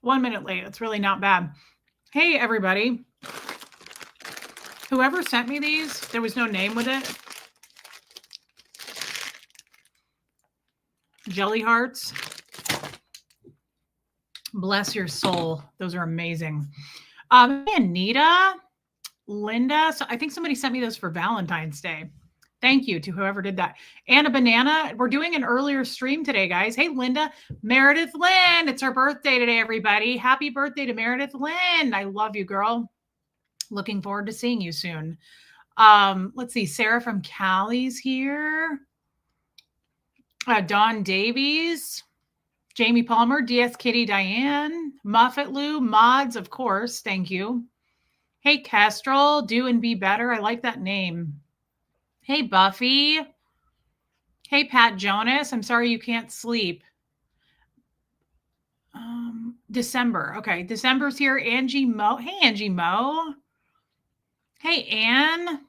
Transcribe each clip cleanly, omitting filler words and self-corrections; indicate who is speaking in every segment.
Speaker 1: 1 minute late. That's really not bad. Hey, everybody. Whoever sent me these, there was no name with it. Jelly hearts. Bless your soul. Those are amazing. Hey, Anita, Linda. So I think somebody sent me those for Valentine's Day. Thank you to whoever did that. And a banana. We're doing an earlier stream today, guys. Hey, Linda. Meredith Lynn. It's her birthday today, everybody. Happy birthday to Meredith Lynn. I love you, girl. Looking forward to seeing you soon. Let's see. Sarah from Cali's here. Dawn Davies. Jamie Palmer. DS Kitty Diane. Muffet Lou. Mods, of course. Thank you. Hey, Kestrel. Do and Be Better. I like that name. Hey, Buffy. Hey, Pat Jonas. I'm sorry you can't sleep. December. Okay, December's here. Angie Mo. Hey, Angie Mo. Hey, Anne.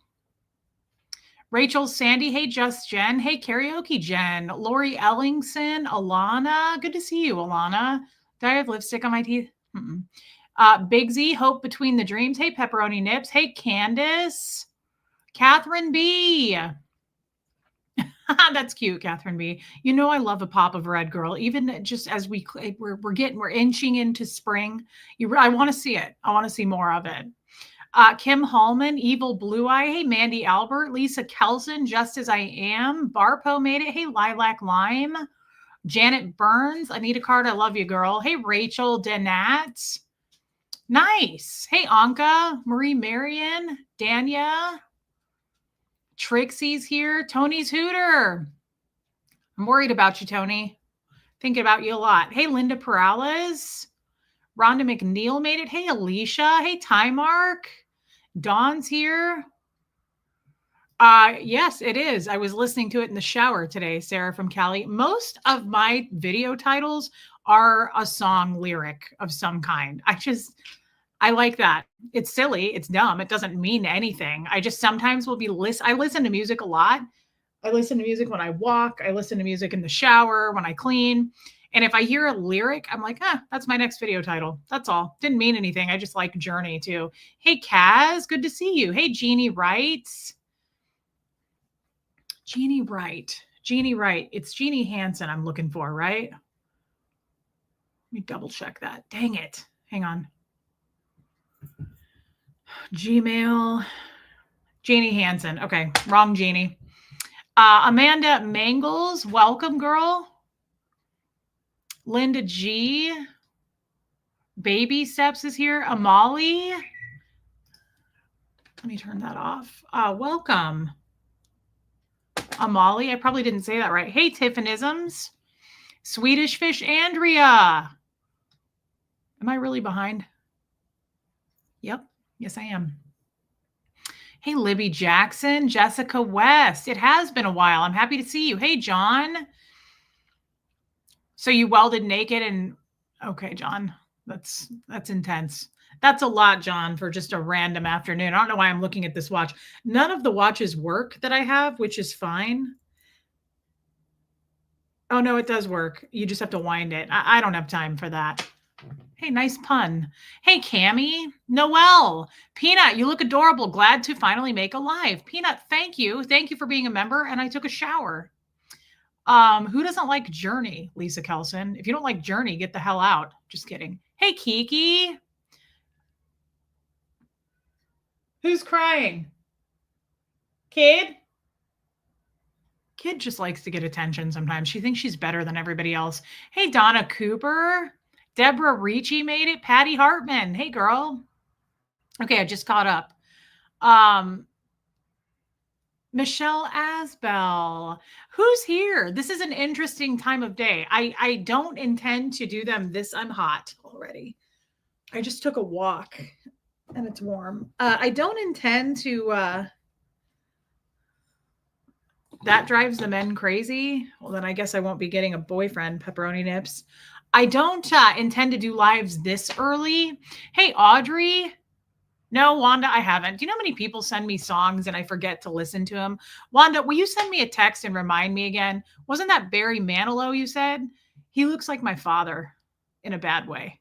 Speaker 1: Rachel, Sandy. Hey, Just Jen. Hey, Karaoke Jen. Lori Ellingson. Alana. Good to see you, Alana. Do I have lipstick on my teeth? Big Z. Hope Between the Dreams. Hey, Pepperoni Nips. Hey, Candace. Catherine B. That's cute, Catherine B. You know I love a pop of red, girl. Even just as we're inching into spring. I want to see it. I want to see more of it. Kim Hallman, Evil Blue Eye. Hey, Mandy Albert. Lisa Kelson, Just As I Am. Barpo made it. Hey, Lilac Lime. Janet Burns. Anita Card, I love you, girl. Hey, Rachel Danat. Nice. Hey, Anka. Marie Marion. Dania. Trixie's here. Tony's Hooter. I'm worried about you, Tony. Thinking about you a lot. Hey, Linda Perales. Rhonda McNeil made it. Hey, Alicia. Hey, Ty Mark. Dawn's here. Yes, it is. I was listening to it in the shower today, Sarah from Cali. Most of my video titles are a song lyric of some kind. I like that. It's silly. It's dumb. It doesn't mean anything. I just sometimes will I listen to music a lot. I listen to music when I walk. I listen to music in the shower, when I clean. And if I hear a lyric, I'm like, that's my next video title. That's all. Didn't mean anything. I just like Journey too. Hey, Kaz, good to see you. Hey, Jeannie Wright. Jeannie Wright. Jeannie Wright. It's Jeannie Hansen I'm looking for, right? Let me double check that. Dang it. Hang on. Gmail. Jeannie Hansen. Okay, wrong Jeannie. Amanda Mangles. Welcome, girl. Linda G. Baby Steps is here. Amali. Let me turn that off. Welcome. Amali. I probably didn't say that right. Hey, Tiffanisms. Swedish Fish Andrea. Am I really behind? Yep. Yes, I am. Hey, Libby Jackson. Jessica West. It has been a while. I'm happy to see you. Hey, John. So you welded naked and okay, John, that's intense. That's a lot, John, for just a random afternoon. I don't know why I'm looking at this watch. None of the watches work that I have, which is fine. Oh, no, it does work. You just have to wind it. I don't have time for that. Hey, nice pun. Hey, Cammie. Noelle. Peanut, you look adorable. Glad to finally make a live. Peanut, thank you. Thank you for being a member. And I took a shower. Who doesn't like Journey, Lisa Kelson? If you don't like Journey, get the hell out. Just kidding. Hey, Kiki. Who's crying? Kid? Kid just likes to get attention sometimes. She thinks she's better than everybody else. Hey, Donna Cooper. Deborah Ricci made it. Patty Hartman. Hey, girl. Okay, I just caught up. Michelle Asbell. Who's here? This is an interesting time of day. I don't intend to do them this. I'm hot already. I just took a walk and it's warm. I don't intend to... that drives the men crazy. Well, then I guess I won't be getting a boyfriend, Pepperoni Nips. I don't intend to do lives this early. Hey, Audrey. No, Wanda, I haven't. Do you know how many people send me songs and I forget to listen to them? Wanda, will you send me a text and remind me again? Wasn't that Barry Manilow you said? He looks like my father in a bad way.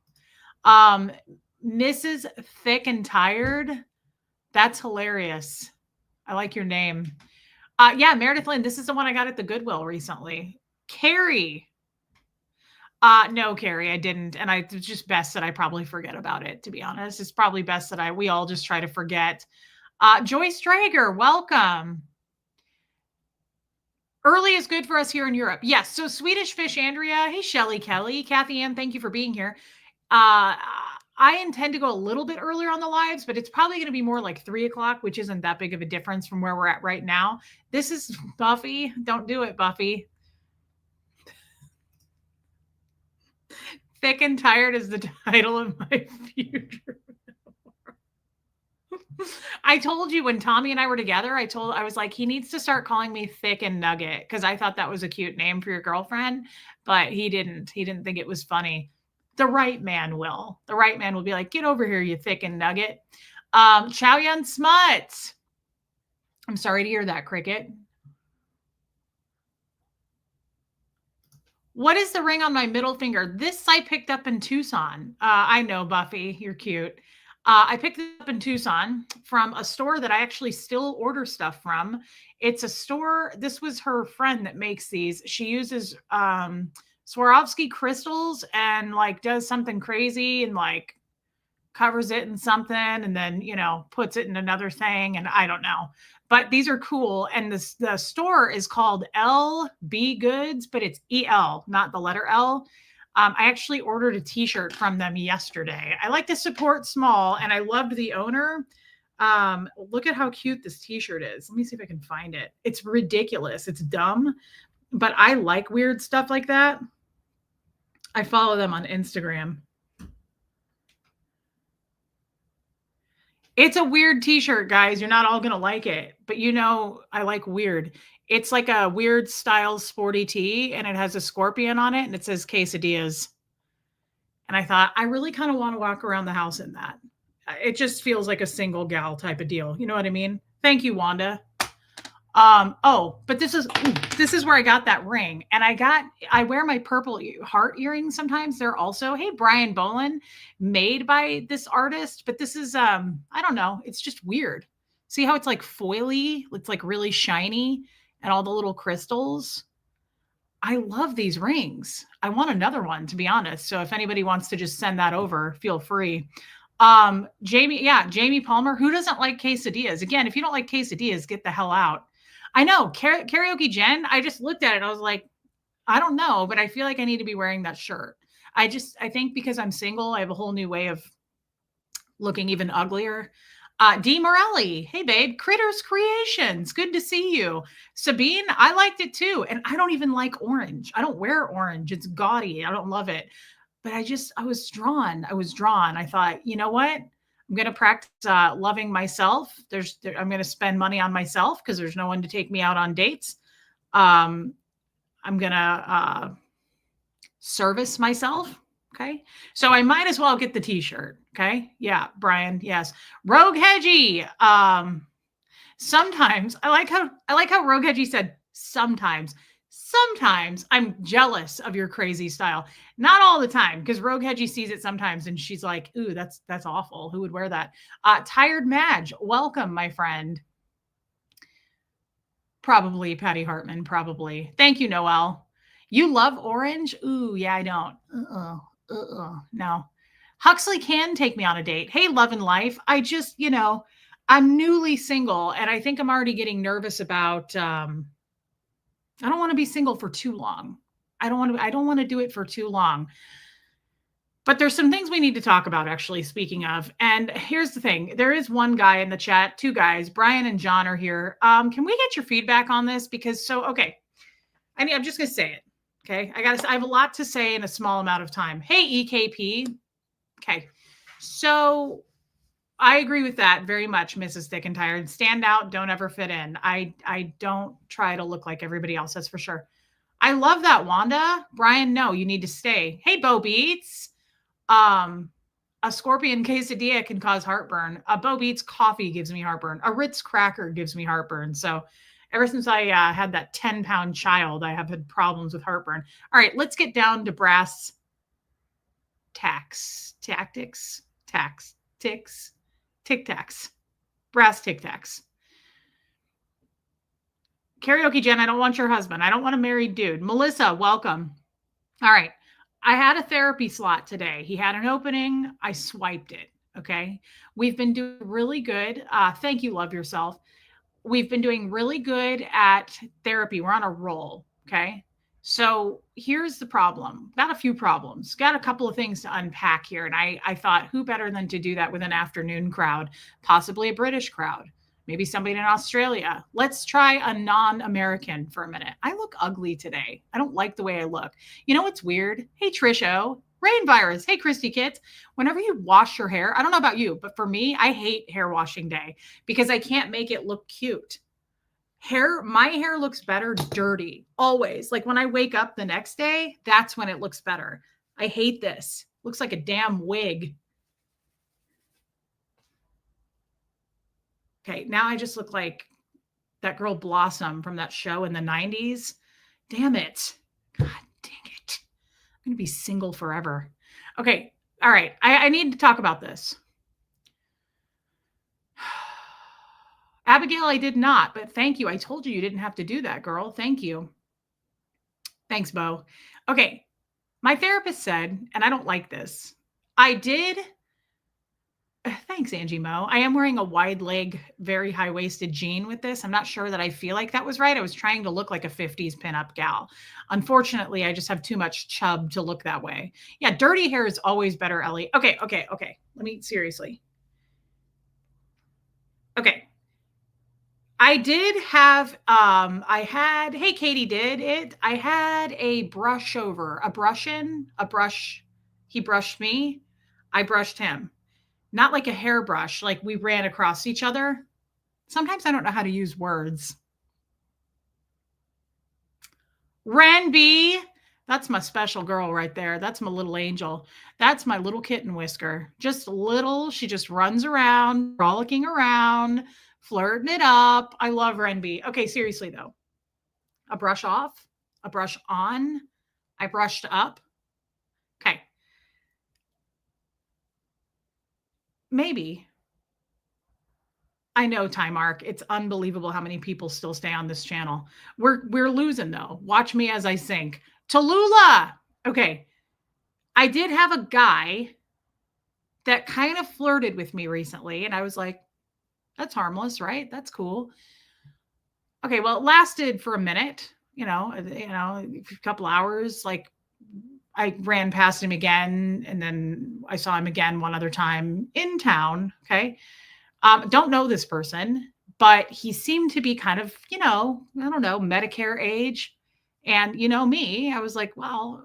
Speaker 1: Mrs. Thick and Tired. That's hilarious. I like your name. Yeah, Meredith Lynn, this is the one I got at the Goodwill recently. Carrie. No, Carrie, I didn't. And it's just best that I probably forget about it, to be honest. It's probably best that we all just try to forget. Joyce Drager, welcome. Early is good for us here in Europe. Yes. So Swedish Fish, Andrea. Hey, Shelly Kelly. Kathy Ann, thank you for being here. I intend to go a little bit earlier on the lives, but it's probably going to be more like 3:00, which isn't that big of a difference from where we're at right now. This is Buffy. Don't do it, Buffy. Thick and Tired is the title of my future. I told you when Tommy and I were together, I was like, he needs to start calling me Thick and Nugget, because I thought that was a cute name for your girlfriend, but he didn't think it was funny. The right man will. The right man will be like, get over here, you Thick and Nugget. Chow Yun Smut. I'm sorry to hear that, Cricket. What is the ring on my middle finger? This I picked up in Tucson. I know, Buffy, you're cute. I picked it up in Tucson from a store that I actually still order stuff from. It's a store. This was her friend that makes these. She uses Swarovski crystals and like does something crazy and like covers it in something and then, you know, puts it in another thing. And I don't know, but these are cool. And the store is called LB Goods, but it's EL, not the letter L. I actually ordered a t-shirt from them yesterday. I like to support small, and I loved the owner. Look at how cute this t-shirt is. Let me see if I can find it. It's ridiculous. It's dumb, but I like weird stuff like that. I follow them on Instagram. It's a weird t-shirt, guys. You're not all going to like it, but you know, I like weird. It's like a weird style sporty tee, and it has a scorpion on it, and it says quesadillas. And I thought, I really kind of want to walk around the house in that. It just feels like a single gal type of deal. You know what I mean? Thank you, Wanda. But this is where I got that ring. And I wear my purple heart earrings sometimes. They're also, hey, Brian Bolin, made by this artist, but this is, I don't know. It's just weird. See how it's like foily? It's like really shiny and all the little crystals. I love these rings. I want another one, to be honest. So if anybody wants to just send that over, feel free. Jamie Palmer, who doesn't like quesadillas? Again, if you don't like quesadillas, get the hell out. I know, Karaoke Jen, I just looked at it. I was like, I don't know, but I feel like I need to be wearing that shirt. I think because I'm single, I have a whole new way of looking even uglier. D. Morelli, hey, babe. Critters Creations, good to see you. Sabine, I liked it too. And I don't even like orange. I don't wear orange. It's gaudy. I don't love it. But I was drawn. I thought, you know what? I'm going to practice loving myself. I'm going to spend money on myself because there's no one to take me out on dates. I'm going to service myself. Okay. So I might as well get the t-shirt. Okay. Yeah. Brian. Yes. Rogue Hedgie. Sometimes I like how Rogue Hedgie said sometimes I'm jealous of your crazy style. Not all the time, because Rogue Hedgie sees it sometimes and she's like, ooh, that's awful. Who would wear that? Tired Madge, welcome, my friend. Probably Patty Hartman, probably. Thank you, Noelle. You love orange? Ooh, yeah, I don't. No. Huxley can take me on a date. Hey, love and life. I just, I'm newly single, and I think I'm already getting nervous about, I don't want to be single for too long. I don't want to do it for too long. But there's some things we need to talk about, actually, speaking of. And here's the thing. There is one guy in the chat, two guys, Brian and John are here. Can we get your feedback on this? Because okay. I'm just going to say it. Okay. I have a lot to say in a small amount of time. Hey, EKP. Okay. So I agree with that very much, Mrs. Thick and Tired. Stand out, don't ever fit in. I don't try to look like everybody else, that's for sure. I love that, Wanda. Brian, no, you need to stay. Hey, Bo Beats. A scorpion quesadilla can cause heartburn. A Bo Beats coffee gives me heartburn. A Ritz cracker gives me heartburn. So ever since I had that 10-pound child, I have had problems with heartburn. All right, let's get down to brass tactics, ticks, tic tacs, brass tic tacs. Karaoke Jen, I don't want your husband. I don't want a married dude. Melissa, welcome. All right. I had a therapy slot today. He had an opening. I swiped it. Okay. We've been doing really good. Thank you. Love yourself. We've been doing really good at therapy. We're on a roll. Okay. So here's the problem. Got a few problems. Got a couple of things to unpack here. And I thought, who better than to do that with an afternoon crowd, possibly a British crowd, maybe somebody in Australia. Let's try a non-American for a minute. I look ugly today. I don't like the way I look. You know what's weird? Hey, Trisho. Rain virus. Hey, Christy Kids. Whenever you wash your hair, I don't know about you, but for me, I hate hair washing day because I can't make it look cute. My hair looks better dirty, always. Like when I wake up the next day, that's when it looks better. I hate this. Looks like a damn wig. Okay, now I just look like that girl Blossom from that show in the 90s. Damn it. God dang it. I'm going to be single forever. Okay, all right. I need to talk about this. Abigail, I did not, but thank you. I told you didn't have to do that, girl. Thank you. Thanks, Bo. Okay. My therapist said, and I don't like this. Thanks, Angie Mo. I am wearing a wide leg, very high waisted jean with this. I'm not sure that I feel like that was right. I was trying to look like a 50s pinup gal. Unfortunately, I just have too much chub to look that way. Yeah, dirty hair is always better, Ellie. Okay. Let me seriously. Okay. I did have, hey, Katie did it. I had a brush over, a brush. He brushed me. I brushed him. Not like a hairbrush, like we ran across each other. Sometimes I don't know how to use words. Renby, that's my special girl right there. That's my little angel. That's my little kitten Whisker. Just little, she just runs around, frolicking around, flirting it up. I love Renby. Okay, seriously though. A brush off, a brush on, I brushed up. Okay. Maybe. I know, Time Arc. It's unbelievable how many people still stay on this channel. We're losing though. Watch me as I sink. Tallulah. Okay. I did have a guy that kind of flirted with me recently, and I was like, that's harmless, right? That's cool. Okay, well, it lasted for a minute, a couple hours. Like I ran past him again, and then I saw him again one other time in town. Okay. Don't know this person, but he seemed to be kind of, I don't know, Medicare age. And me, I was like, well,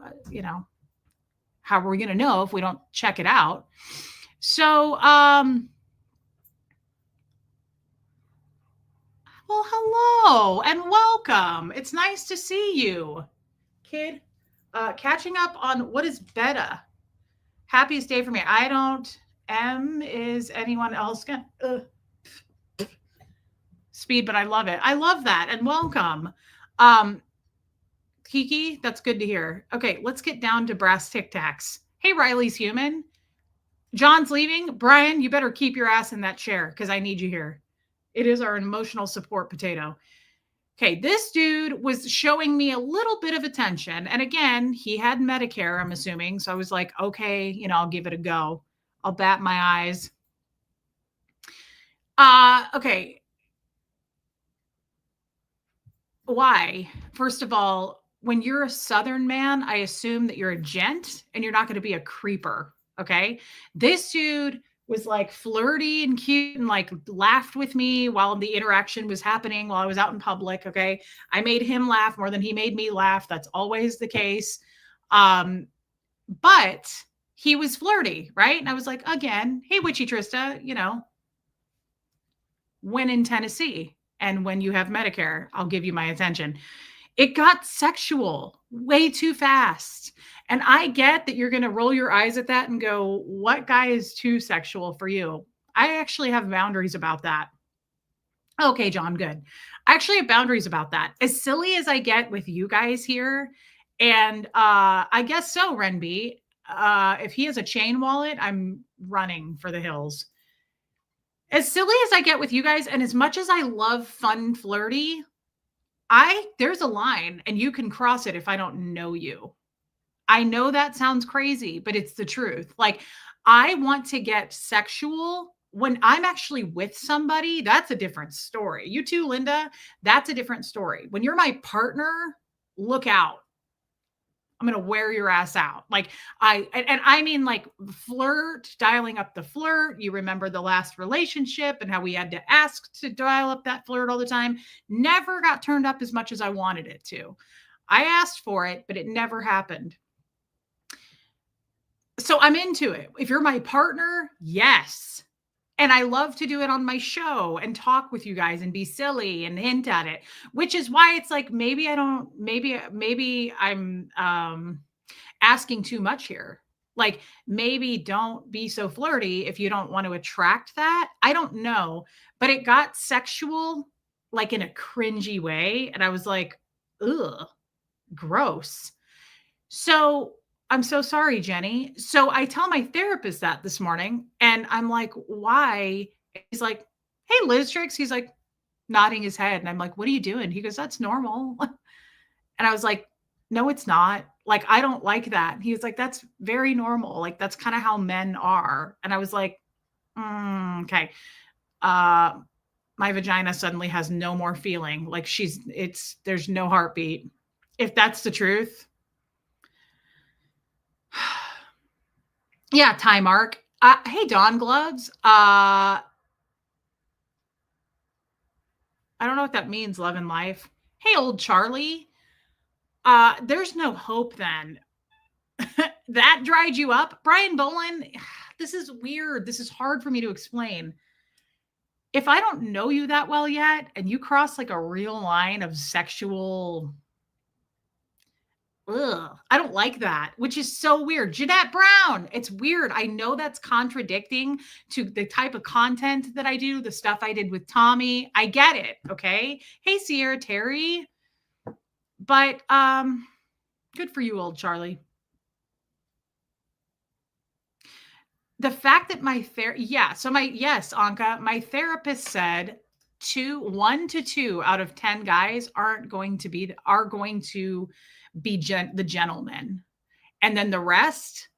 Speaker 1: how are we going to know if we don't check it out? So, well, hello and welcome. It's nice to see you, kid. Catching up on what is beta. Happiest day for me. I don't. Is anyone else going speed, but I love it. I love that. And welcome. Kiki, that's good to hear. Okay, let's get down to brass tic tacs. Hey, Riley's human. John's leaving. Brian, you better keep your ass in that chair because I need you here. It is our emotional support potato. Okay, this dude was showing me a little bit of attention. And again, he had Medicare, I'm assuming. So I was like, okay, I'll give it a go. I'll bat my eyes. Okay. Why? First of all, when you're a Southern man, I assume that you're a gent and you're not going to be a creeper. Okay. This dude was like flirty and cute and like laughed with me while the interaction was happening while I was out in public. Okay. I made him laugh more than he made me laugh. That's always the case. But he was flirty, right? And I was like, again, hey, Witchy Trista, when in Tennessee and when you have Medicare, I'll give you my attention. It got sexual way too fast. And I get that you're going to roll your eyes at that and go, what guy is too sexual for you? I actually have boundaries about that. Okay, John, good. I actually have boundaries about that. As silly as I get with you guys here, and I guess so, Renby, If he has a chain wallet, I'm running for the hills. As silly as I get with you guys, and as much as I love fun flirty, there's a line and you can cross it if I don't know you. I know that sounds crazy, but it's the truth. Like, I want to get sexual when I'm actually with somebody. That's a different story. You too, Linda. That's a different story. When you're my partner, look out. I'm going to wear your ass out. Like, and I mean, like, flirt, dialing up the flirt. You remember the last relationship and how we had to ask to dial up that flirt all the time. Never got turned up as much as I wanted it to. I asked for it, but it never happened. So I'm into it. If you're my partner, yes. And I love to do it on my show and talk with you guys and be silly and hint at it, which is why it's like, maybe I don't, maybe I'm asking too much here. Like, maybe don't be so flirty if you don't want to attract that. I don't know, but it got sexual, like in a cringy way. And I was like, ugh, gross. So I'm so sorry, Jenny. So I tell my therapist that this morning, and I'm like, why? He's like, hey, Liz Tricks. He's like nodding his head. And I'm like, what are you doing? He goes, that's normal. And I was like, no, it's not. Like, I don't like that. He was like, that's very normal. Like, that's kind of how men are. And I was like, okay. My vagina suddenly has no more feeling. Like, there's no heartbeat. If that's the truth. Yeah, Ty Mark. Hey, Dawn Gloves. I don't know what that means, love and life. Hey, old Charlie. There's no hope then. That dried you up? Brian Boland, this is weird. This is hard for me to explain. If I don't know you that well yet, and you cross like a real line of sexual... Ugh, I don't like that, which is so weird. Jeanette Brown, it's weird. I know that's contradicting to the type of content that I do, the stuff I did with Tommy. I get it, okay? Hey, Sierra Terry. But good for you, old Charlie. The fact that Anka, my therapist said 1 to 2 out of 10 guys are going to be the gentleman. And then the rest,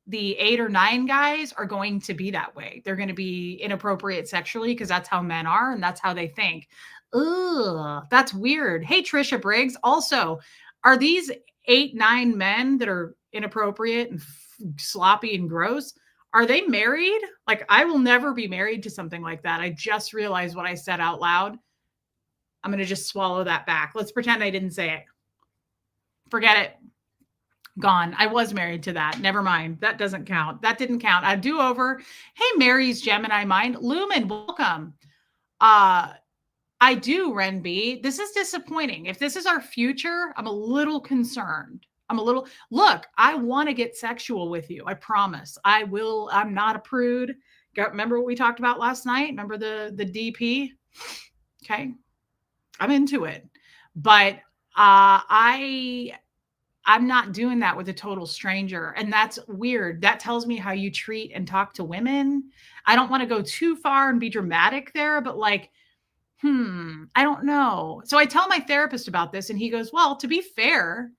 Speaker 1: the 8 or 9 guys, are going to be that way. They're going to be inappropriate sexually because that's how men are and that's how they think. Ugh, that's weird. Hey, Trisha Briggs. Also, are these 8, 9 men that are inappropriate and sloppy and gross, are they married? Like, I will never be married to something like that. I just realized what I said out loud. I'm going to just swallow that back. Let's pretend I didn't say it. Forget it. Gone. I was married to that. Never mind. That doesn't count. That didn't count. I do over. Hey, Mary's Gemini Mind. Lumen, welcome. I do, Ren B. This is disappointing. If this is our future, I'm a little concerned. Look, I want to get sexual with you. I promise. I will. I'm not a prude. Remember what we talked about last night? Remember the DP? Okay. I'm into it. But I'm not doing that with a total stranger. And that's weird. That tells me how you treat and talk to women. I don't want to go too far and be dramatic there, but like, I don't know. So I tell my therapist about this and he goes, well, to be fair,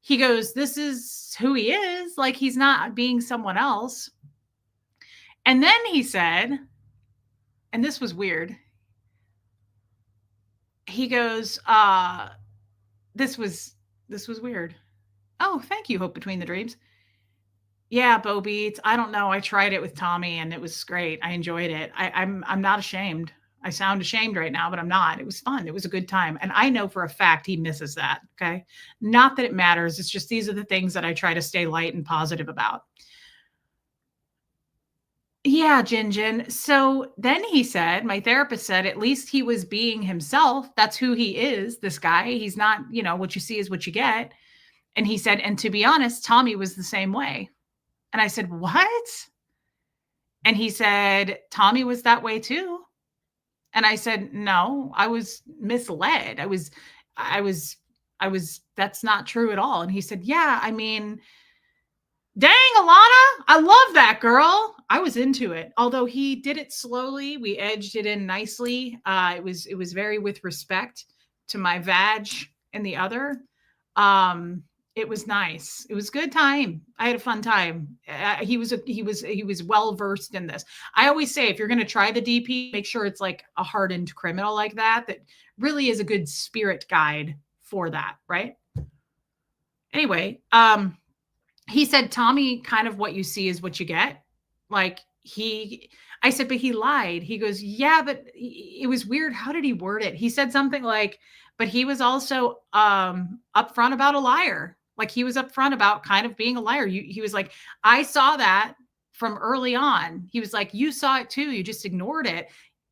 Speaker 1: he goes, this is who he is. Like, he's not being someone else. And then he said, and this was weird. He goes, this was weird. Oh, thank you, Hope Between the Dreams. Yeah, Bo Beats. I don't know. I tried it with Tommy and it was great. I enjoyed it. I'm not ashamed. I sound ashamed right now, but I'm not. It was fun. It was a good time. And I know for a fact he misses that. Okay. Not that it matters. It's just, these are the things that I try to stay light and positive about. Yeah, Jin. So then he said, my therapist said, at least he was being himself. That's who he is, this guy. He's not, what you see is what you get. And he said, and to be honest, Tommy was the same way. And I said, what? And he said, Tommy was that way too. And I said, no, I was misled. I was, that's not true at all. And he said, yeah, I mean, Dang, Alana, I love that girl. I was into it. Although he did it slowly, we edged it in nicely. It was very with respect to my vag and the other. Um, it was nice. It was a good time. I had a fun time. He was well versed in this. I always say if you're going to try the DP, make sure it's like a hardened criminal like that really is a good spirit guide for that, right? Anyway, he said, Tommy, kind of what you see is what you get. Like I said, but he lied. He goes, yeah, but it was weird. How did he word it? He said something like, but he was also upfront about a liar. Like he was upfront about kind of being a liar. He was like, I saw that from early on. He was like, you saw it too. You just ignored it.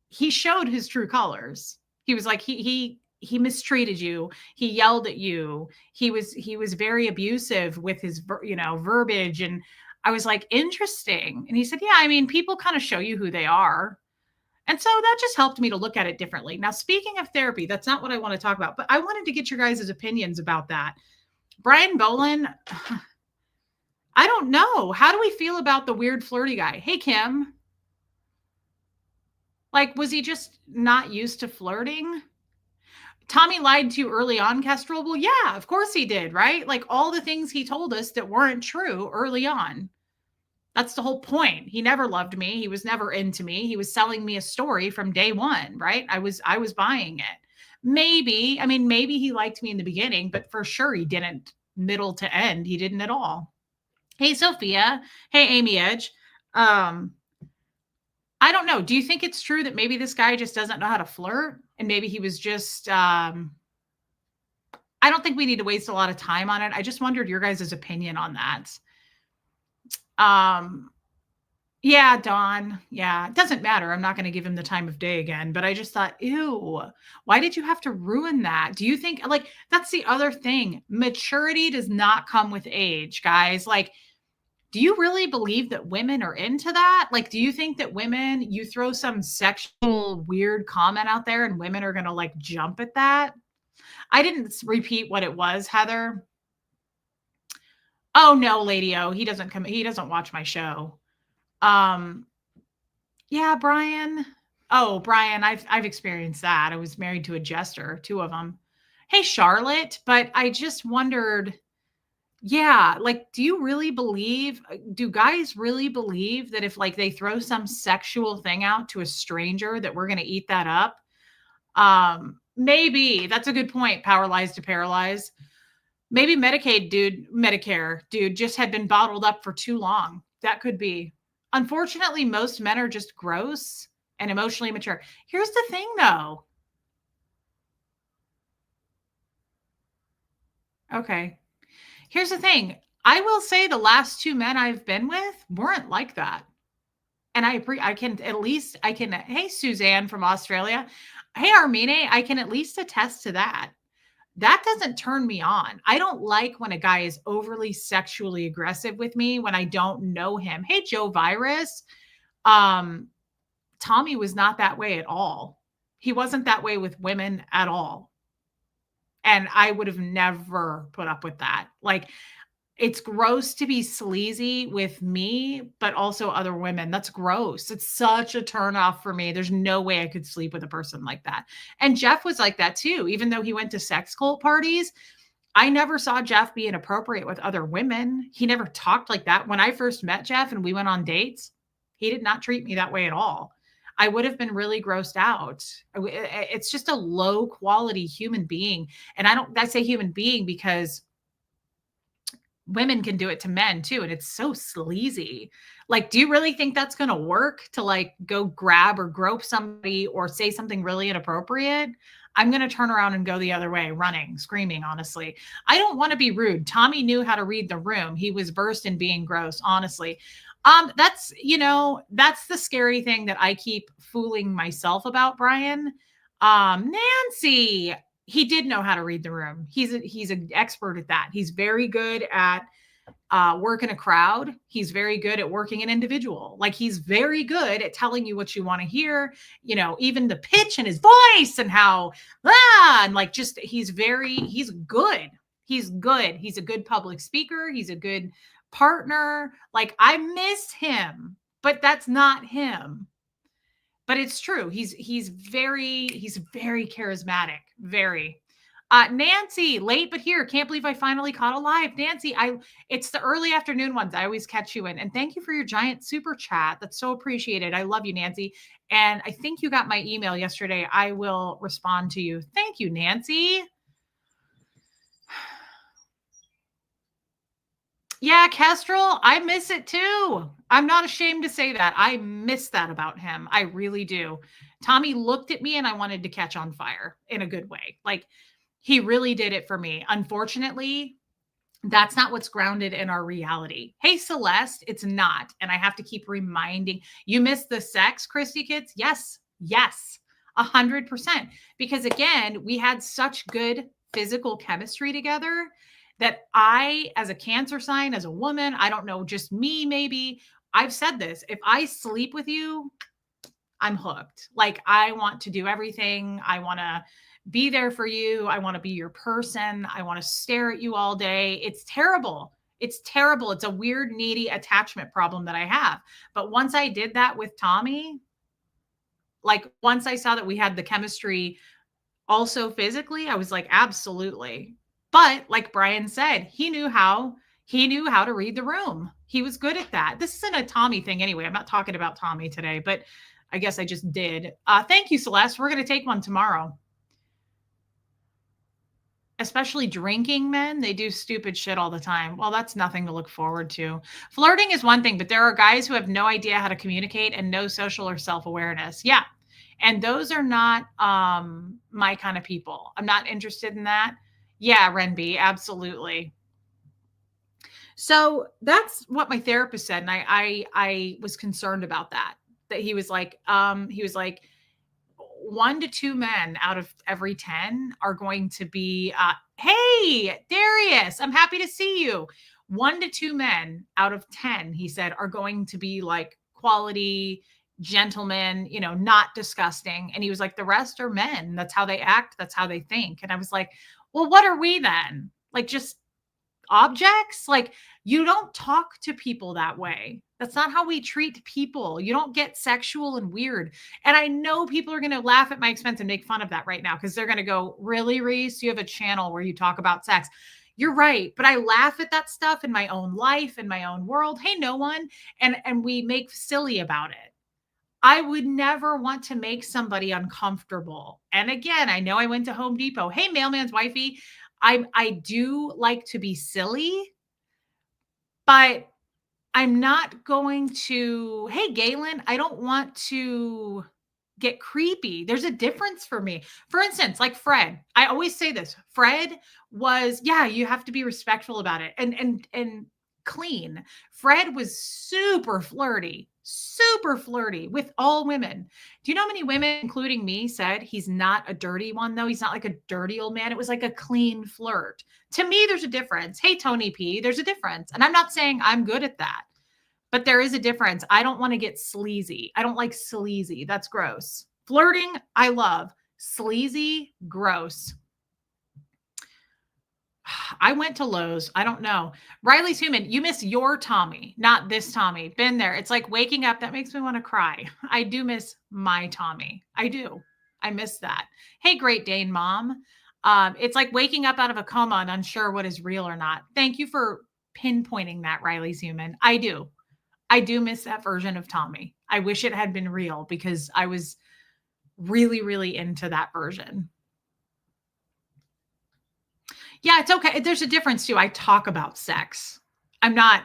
Speaker 1: He showed his true colors. He was like, he mistreated you. He yelled at you. He was very abusive with his verbiage. And I was like, interesting. And he said, yeah, I mean, people kind of show you who they are. And so that just helped me to look at it differently. Now, speaking of therapy, that's not what I want to talk about, but I wanted to get your guys' opinions about that. Brian Boland, I don't know. How do we feel about the weird flirty guy? Hey, Kim. Like, was he just not used to flirting? Tommy lied to you early on, Kestrel? Well, yeah, of course he did, right? Like all the things he told us that weren't true early on. That's the whole point. He never loved me. He was never into me. He was selling me a story from day one, right? I was buying it. Maybe he liked me in the beginning, but for sure he didn't middle to end. He didn't at all. Hey, Sophia. Hey, Amy Edge. I don't know. Do you think it's true that maybe this guy just doesn't know how to flirt? And maybe he was just, I don't think we need to waste a lot of time on it. I just wondered your guys' opinion on that. Yeah, Dawn. Yeah, it doesn't matter. I'm not going to give him the time of day again, but I just thought, ew, why did you have to ruin that? Do you think, like, that's the other thing. Maturity does not come with age, guys. Like, do you really believe that women are into that? Like, do you think that women, you throw some sexual weird comment out there and women are going to like jump at that? I didn't repeat what it was, Heather. Oh no, Lady O, he doesn't come. He doesn't watch my show. Yeah, Brian. Oh, Brian, I've experienced that. I was married to a jester, 2 of them. Hey, Charlotte, but I just wondered, yeah, like, do guys really believe that if like they throw some sexual thing out to a stranger that we're going to eat that up? Maybe that's a good point. Power lies to paralyze. Maybe Medicare dude just had been bottled up for too long. That could be. Unfortunately, most men are just gross and emotionally mature. Here's the thing though. Okay. Here's the thing. I will say the last 2 men I've been with weren't like that. And hey, Suzanne from Australia. Hey, Armine, I can at least attest to that. That doesn't turn me on. I don't like when a guy is overly sexually aggressive with me when I don't know him. Hey, Joe Virus. Tommy was not that way at all. He wasn't that way with women at all. And I would have never put up with that. Like, it's gross to be sleazy with me, but also other women. That's gross. It's such a turnoff for me. There's no way I could sleep with a person like that. And Jeff was like that too. Even though he went to sex cult parties, I never saw Jeff be inappropriate with other women. He never talked like that. When I first met Jeff and we went on dates, he did not treat me that way at all. I would have been really grossed out. It's just a low quality human being. And I say human being because women can do it to men too. And it's so sleazy. Like, do you really think that's going to work to like go grab or grope somebody or say something really inappropriate? I'm going to turn around and go the other way, running, screaming, honestly. I don't want to be rude. Tommy knew how to read the room. He was versed in being gross, honestly. That's the scary thing that I keep fooling myself about, Brian. Nancy, he did know how to read the room. He's an expert at that. He's very good at working a crowd. He's very good at working an individual. Like, he's very good at telling you what you want to hear, even the pitch in his voice and how, and like, just, he's good. He's good. He's a good public speaker. He's a good partner. Like, I miss him, but that's not him. But it's true. He's very charismatic. Very. Nancy, late but here. Can't believe I finally caught alive. Nancy, it's the early afternoon ones. I always catch you in. And thank you for your giant super chat. That's so appreciated. I love you, Nancy. And I think you got my email yesterday. I will respond to you. Thank you, Nancy. Yeah, Kestrel, I miss it too. I'm not ashamed to say that. I miss that about him. I really do. Tommy looked at me and I wanted to catch on fire in a good way. Like, he really did it for me. Unfortunately, that's not what's grounded in our reality. Hey, Celeste, it's not. And I have to keep reminding you, miss the sex, Christy kids? Yes, yes, 100%. Because again, we had such good physical chemistry together that I, as a Cancer sign, as a woman, I don't know, just me, maybe, I've said this. If I sleep with you, I'm hooked. Like, I want to do everything. I want to be there for you. I want to be your person. I want to stare at you all day. It's terrible. It's terrible. It's a weird, needy attachment problem that I have. But once I did that with Tommy, like, once I saw that we had the chemistry also physically, I was like, absolutely. But like Brian said, he knew how to read the room. He was good at that. This isn't a Tommy thing anyway. I'm not talking about Tommy today, but I guess I just did. Thank you, Celeste. We're going to take one tomorrow. Especially drinking men, they do stupid shit all the time. Well, that's nothing to look forward to. Flirting is one thing, but there are guys who have no idea how to communicate and no social or self-awareness. Yeah. And those are not my kind of people. I'm not interested in that. Yeah, Renby, absolutely. So that's what my therapist said. And I was concerned about that. That he was like, 1 to 2 men out of every 10 are going to be, hey, Darius, I'm happy to see you. 1 to 2 men out of 10, he said, are going to be like quality gentlemen, not disgusting. And he was like, the rest are men. That's how they act. That's how they think. And I was like, well, what are we then? Like, just objects? Like, you don't talk to people that way. That's not how we treat people. You don't get sexual and weird. And I know people are going to laugh at my expense and make fun of that right now because they're going to go, really, Reese? You have a channel where you talk about sex. You're right. But I laugh at that stuff in my own life, in my own world. Hey, no one. And we make silly about it. I would never want to make somebody uncomfortable. And again, I know I went to Home Depot. Hey, mailman's wifey. I do like to be silly, but I'm not going to, hey, Galen, I don't want to get creepy. There's a difference for me. For instance, like Fred, I always say this. Fred was, yeah, you have to be respectful about it and clean. Fred was super flirty with all women. Do you know how many women, including me, said he's not a dirty one, though? He's not like a dirty old man. It was like a clean flirt. To me, there's a difference. Hey, Tony P, there's a difference. And I'm not saying I'm good at that, but there is a difference. I don't want to get sleazy. I don't like sleazy. That's gross. Flirting, I love. Sleazy, gross. I went to Lowe's. I don't know. Riley's human. You miss your Tommy, not this Tommy. Been there. It's like waking up. That makes me want to cry. I do miss my Tommy. I do. I miss that. Hey, Great Dane mom. It's like waking up out of a coma and unsure what is real or not. Thank you for pinpointing that, Riley's human. I do. I do miss that version of Tommy. I wish it had been real because I was really, really into that version. Yeah, it's okay. There's a difference too. I talk about sex. I'm not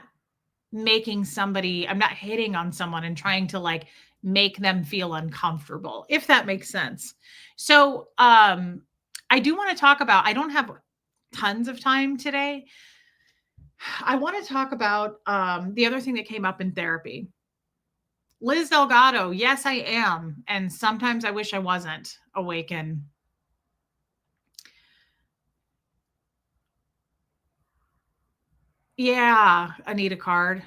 Speaker 1: I'm not hitting on someone and trying to like make them feel uncomfortable, if that makes sense. So I do want to talk about, I don't have tons of time today. I want to talk about the other thing that came up in therapy. Liz Delgado, yes, I am. And sometimes I wish I wasn't awaken. Yeah, I need a card.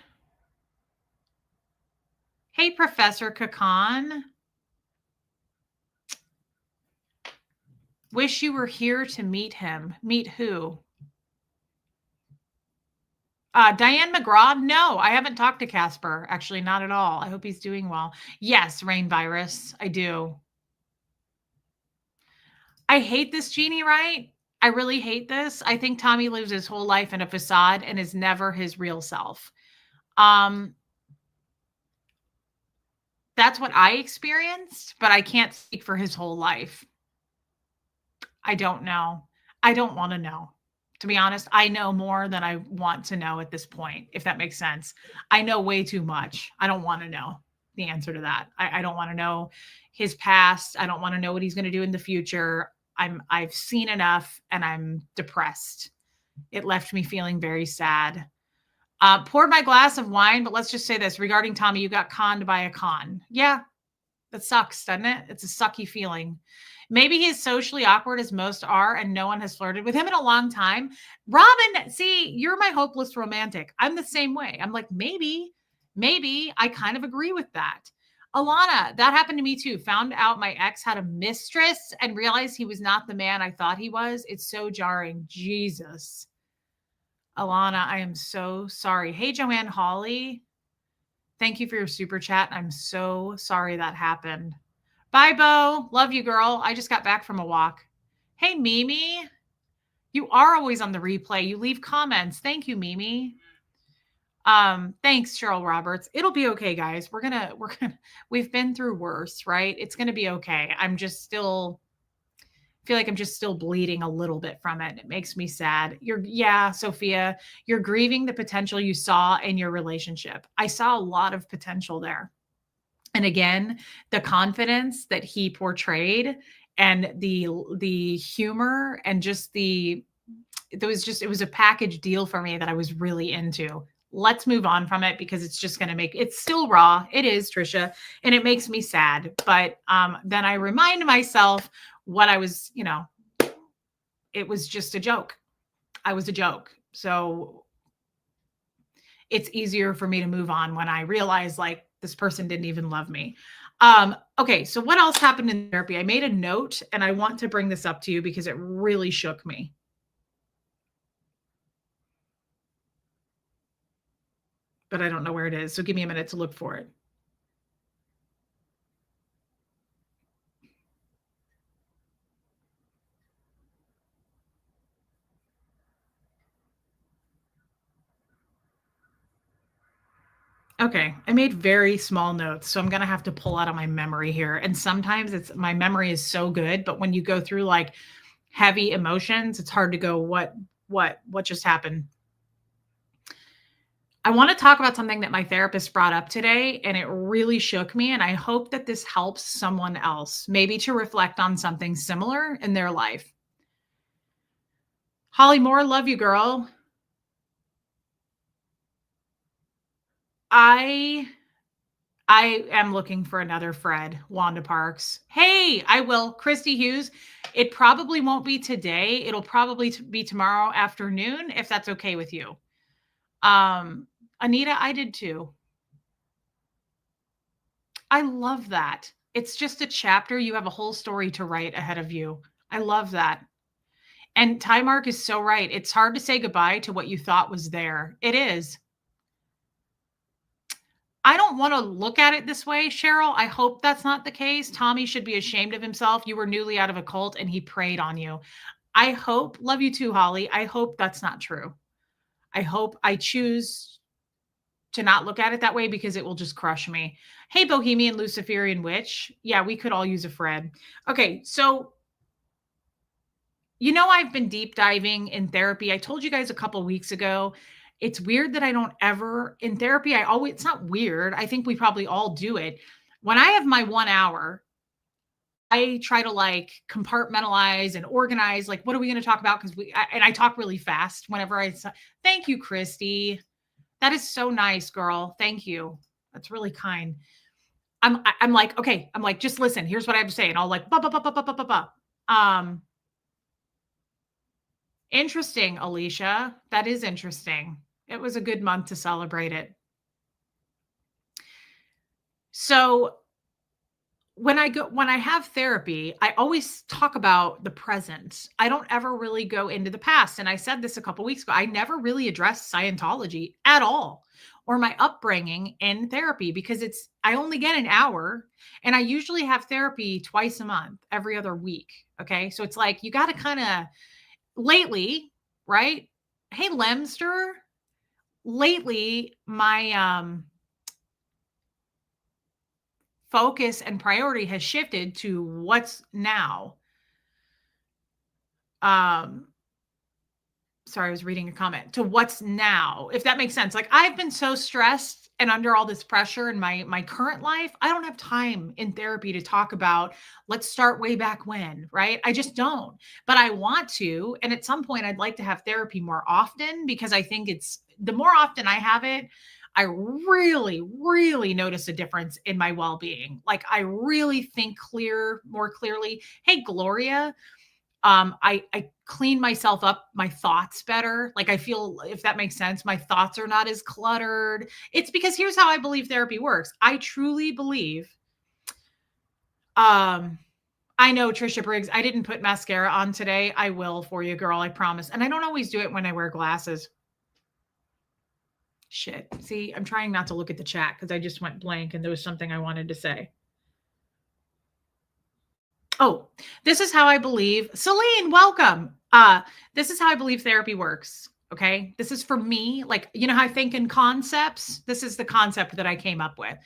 Speaker 1: Hey, Professor Kakan. Wish you were here to meet him. Meet who? Diane McGraw? No, I haven't talked to Casper. Actually, not at all. I hope he's doing well. Yes, Rain Virus. I do. I hate this, Jeannie, right? I really hate this. I think Tommy lives his whole life in a facade and is never his real self. Um, that's what I experienced, but I can't speak for his whole life. I don't know. I don't want to know. To be honest, I know more than I want to know at this point, if that makes sense. I know way too much. I don't want to know the answer to that. I don't want to know his past. I don't want to know what he's going to do in the future. I've seen enough and I'm depressed. It left me feeling very sad. Poured my glass of wine, but let's just say this regarding Tommy, you got conned by a con. Yeah, that sucks, doesn't it? It's a sucky feeling. Maybe he's socially awkward as most are, and no one has flirted with him in a long time. Robin, see, you're my hopeless romantic. I'm the same way. I'm like, maybe I kind of agree with that. Alana, that happened to me too. Found out my ex had a mistress and realized he was not the man I thought he was. It's so jarring. Jesus. Alana, I am so sorry. Hey, Joanne Hawley. Thank you for your super chat. I'm so sorry that happened. Bye, Bo. Love you, girl. I just got back from a walk. Hey, Mimi. You are always on the replay. You leave comments. Thank you, Mimi. Thanks, Cheryl Roberts. It'll be okay, guys. We've been through worse, right? It's gonna be okay. I'm just still feel like I'm just still bleeding a little bit from it. It makes me sad. Sophia, you're grieving the potential you saw in your relationship. I saw a lot of potential there. And again, the confidence that he portrayed and the humor and it was a package deal for me that I was really into. Let's move on from it because it's just going to it's still raw. It is, Trisha, and it makes me sad. But then I remind myself what I was, it was just a joke. I was a joke. So it's easier for me to move on when I realize like this person didn't even love me. Okay, so what else happened in therapy? I made a note and I want to bring this up to you because it really shook me. But I don't know where it is. So give me a minute to look for it. Okay, I made very small notes, so I'm going to have to pull out of my memory here. And sometimes my memory is so good, but when you go through like heavy emotions, it's hard to go what just happened. I want to talk about something that my therapist brought up today, and it really shook me. And I hope that this helps someone else, maybe to reflect on something similar in their life. Holly Moore, love you, girl. I am looking for another Fred. Wanda Parks. Hey, I will. Christy Hughes. It probably won't be today. It'll probably be tomorrow afternoon, if that's okay with you. Anita, I did too. I love that. It's just a chapter. You have a whole story to write ahead of you. I love that. And Ty Mark is so right. It's hard to say goodbye to what you thought was there. It is. I don't want to look at it this way, Cheryl. I hope that's not the case. Tommy should be ashamed of himself. You were newly out of a cult and he preyed on you. I hope, love you too, Holly. I hope that's not true. I choose to not look at it that way because it will just crush me. Hey, Bohemian Luciferian Witch. Yeah, we could all use a Fred. Okay, so I've been deep diving in therapy. I told you guys a couple weeks ago. It's weird that I don't ever in therapy. It's not weird. I think we probably all do it. When I have my 1 hour, I try to like compartmentalize and organize. Like, what are we going to talk about? Because I talk really fast whenever thank you, Christy. That is so nice, girl. Thank you. That's really kind. I'm like, okay. I'm like, just listen. Here's what I have to say. And I'll like, ba, ba, ba, ba, ba, ba, ba, ba. Interesting, Alicia. That is interesting. It was a good month to celebrate it. So when I have therapy, I always talk about the present. I don't ever really go into the past. And I said this a couple weeks ago. I never really addressed Scientology at all or my upbringing in therapy because I only get an hour and I usually have therapy twice a month, every other week. Okay. So it's like you got to kind of lately, right? Hey, Lemster, lately my focus and priority has shifted to what's now. Um, sorry, I was reading a comment to what's now, if that makes sense. Like I've been so stressed and under all this pressure in my current life, I don't have time in therapy to talk about let's start way back when, right? I just don't. But I want to, and at some point I'd like to have therapy more often because I think it's the more often I have it, I really, really notice a difference in my well-being. Like I really think more clearly. Hey, Gloria, I clean myself up, my thoughts better. Like I feel, if that makes sense, my thoughts are not as cluttered. It's because here's how I believe therapy works. I truly believe, I know Trisha Briggs, I didn't put mascara on today. I will for you, girl. I promise. And I don't always do it when I wear glasses. Shit. See, I'm trying not to look at the chat because I just went blank and there was something I wanted to say. Oh, this is how I believe. Celine, welcome. This is how I believe therapy works. Okay. This is for me. Like, you know how I think in concepts? This is the concept that I came up with.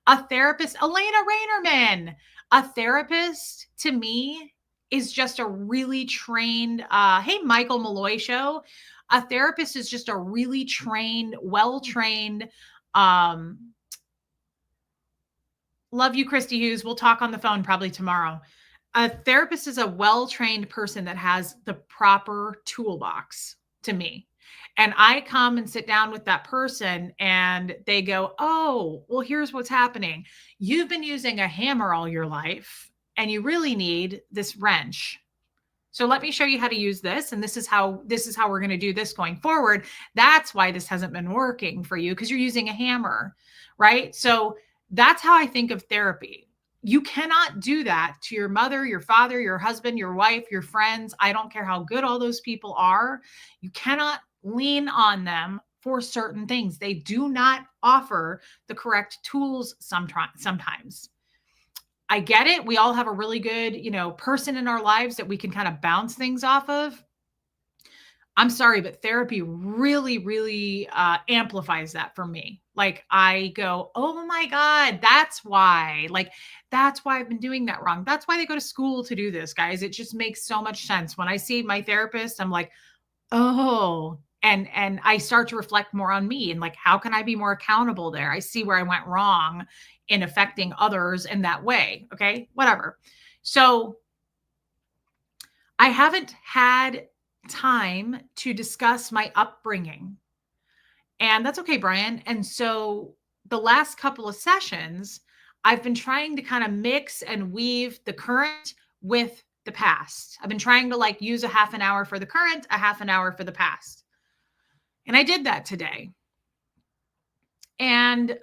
Speaker 1: A therapist, Elena Rainerman, a therapist to me is just a really trained, hey, Michael Malloy show. A therapist is just a really trained, well-trained, love you, Christy Hughes. We'll talk on the phone probably tomorrow. A therapist is a well-trained person that has the proper toolbox to me. And I come and sit down with that person and they go, oh, well, here's what's happening. You've been using a hammer all your life and you really need this wrench. So let me show you how to use this. And this is how we're going to do this going forward. That's why this hasn't been working for you because you're using a hammer, right? So that's how I think of therapy. You cannot do that to your mother, your father, your husband, your wife, your friends. I don't care how good all those people are. You cannot lean on them for certain things. They do not offer the correct tools sometimes. I get it. We all have a really good, person in our lives that we can kind of bounce things off of. I'm sorry, but therapy really, really amplifies that for me. Like I go, oh my God, that's why. Like that's why I've been doing that wrong. That's why they go to school to do this, guys. It just makes so much sense. When I see my therapist, I'm like, oh, and I start to reflect more on me and like, how can I be more accountable there? I see where I went wrong in affecting others in that way. Okay, whatever. So I haven't had time to discuss my upbringing. And that's okay, Brian. And so the last couple of sessions, I've been trying to kind of mix and weave the current with the past. I've been trying to like use a half an hour for the current, a half an hour for the past. And I did that today. And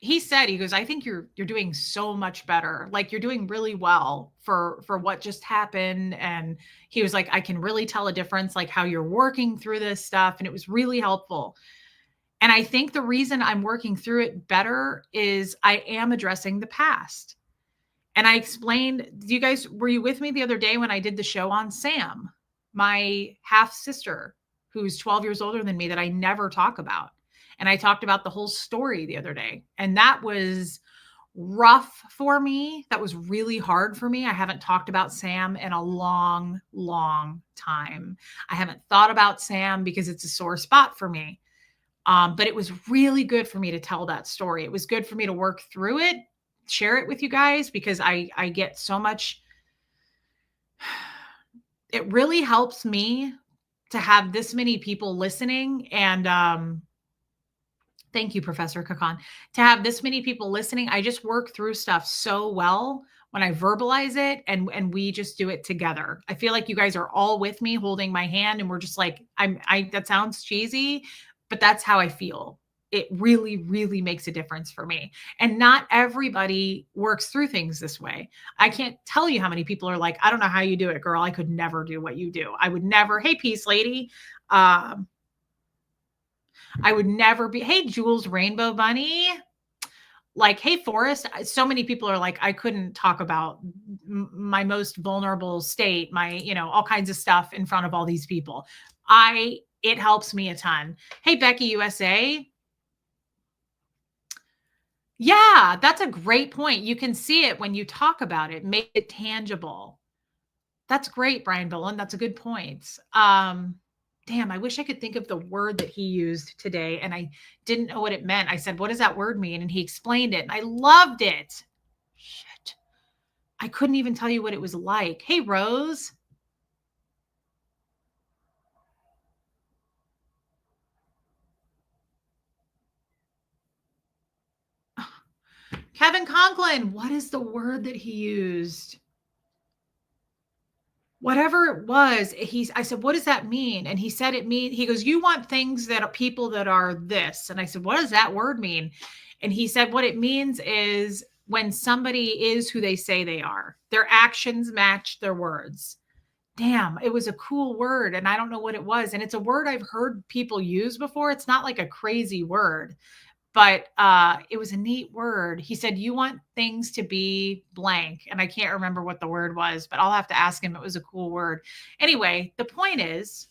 Speaker 1: he said, he goes, I think you're doing so much better. Like you're doing really well for what just happened. And he was like, I can really tell a difference, like how you're working through this stuff. And it was really helpful. And I think the reason I'm working through it better is I am addressing the past. And I explained, were you with me the other day when I did the show on Sam, my half sister, who's 12 years older than me that I never talk about? And I talked about the whole story the other day. And that was rough for me. That was really hard for me. I haven't talked about Sam in a long, long time. I haven't thought about Sam because it's a sore spot for me. But it was really good for me to tell that story. It was good for me to work through it, share it with you guys, because I get so much. It really helps me to have this many people listening. And thank you, Professor Kakan. To have this many people listening, I just work through stuff so well when I verbalize it and we just do it together. I feel like you guys are all with me, holding my hand, and we're just like, that sounds cheesy, but that's how I feel. it really, really makes a difference for me. And not everybody works through things this way. I can't tell you how many people are like, I don't know how you do it, girl. I could never do what you do. I would never, hey, peace lady. Um, I would never be, hey, Jules Rainbow Bunny. Like, hey, Forrest. So many people are like, I couldn't talk about my most vulnerable state, my, all kinds of stuff in front of all these people. It helps me a ton. Hey, Becky USA. Yeah, that's a great point. You can see it when you talk about it, make it tangible. That's great, Brian Boland. That's a good point. Damn, I wish I could think of the word that he used today and I didn't know what it meant. I said, what does that word mean? And he explained it and I loved it. Shit. I couldn't even tell you what it was like. Hey, Rose. Kevin Conklin, what is the word that he used? Whatever it was, I said, what does that mean? And he said he goes, you want things that are people that are this. And I said, what does that word mean? And he said, what it means is when somebody is who they say they are, their actions match their words. Damn, it was a cool word. And I don't know what it was. And it's a word I've heard people use before. It's not like a crazy word, but it was a neat word. He said, you want things to be blank. And I can't remember what the word was, but I'll have to ask him. It was a cool word. Anyway, the point is,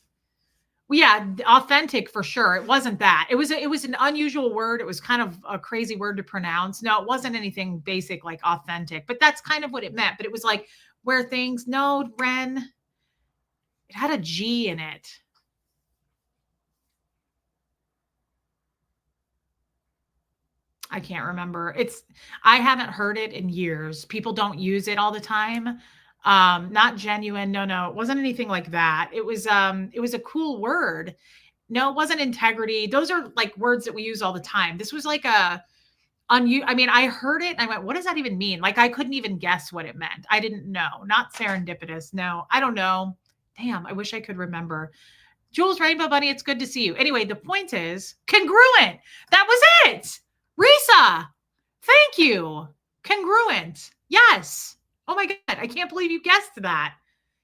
Speaker 1: well, yeah, authentic for sure. It wasn't that. It was an unusual word. It was kind of a crazy word to pronounce. No, it wasn't anything basic like authentic, but that's kind of what it meant. But it was like where things, no, Ren, it had a G in it. I can't remember. I haven't heard it in years. People don't use it all the time. Not genuine. No, it wasn't anything like that. It was a cool word. No, it wasn't integrity. Those are like words that we use all the time. This was like I mean, I heard it and I went, what does that even mean? Like I couldn't even guess what it meant. I didn't know. Not serendipitous. No, I don't know. Damn, I wish I could remember. Jules Rainbow Bunny, it's good to see you. Anyway, the point is congruent. That was it. Risa, thank you. Congruent. Yes. Oh my God. I can't believe you guessed that.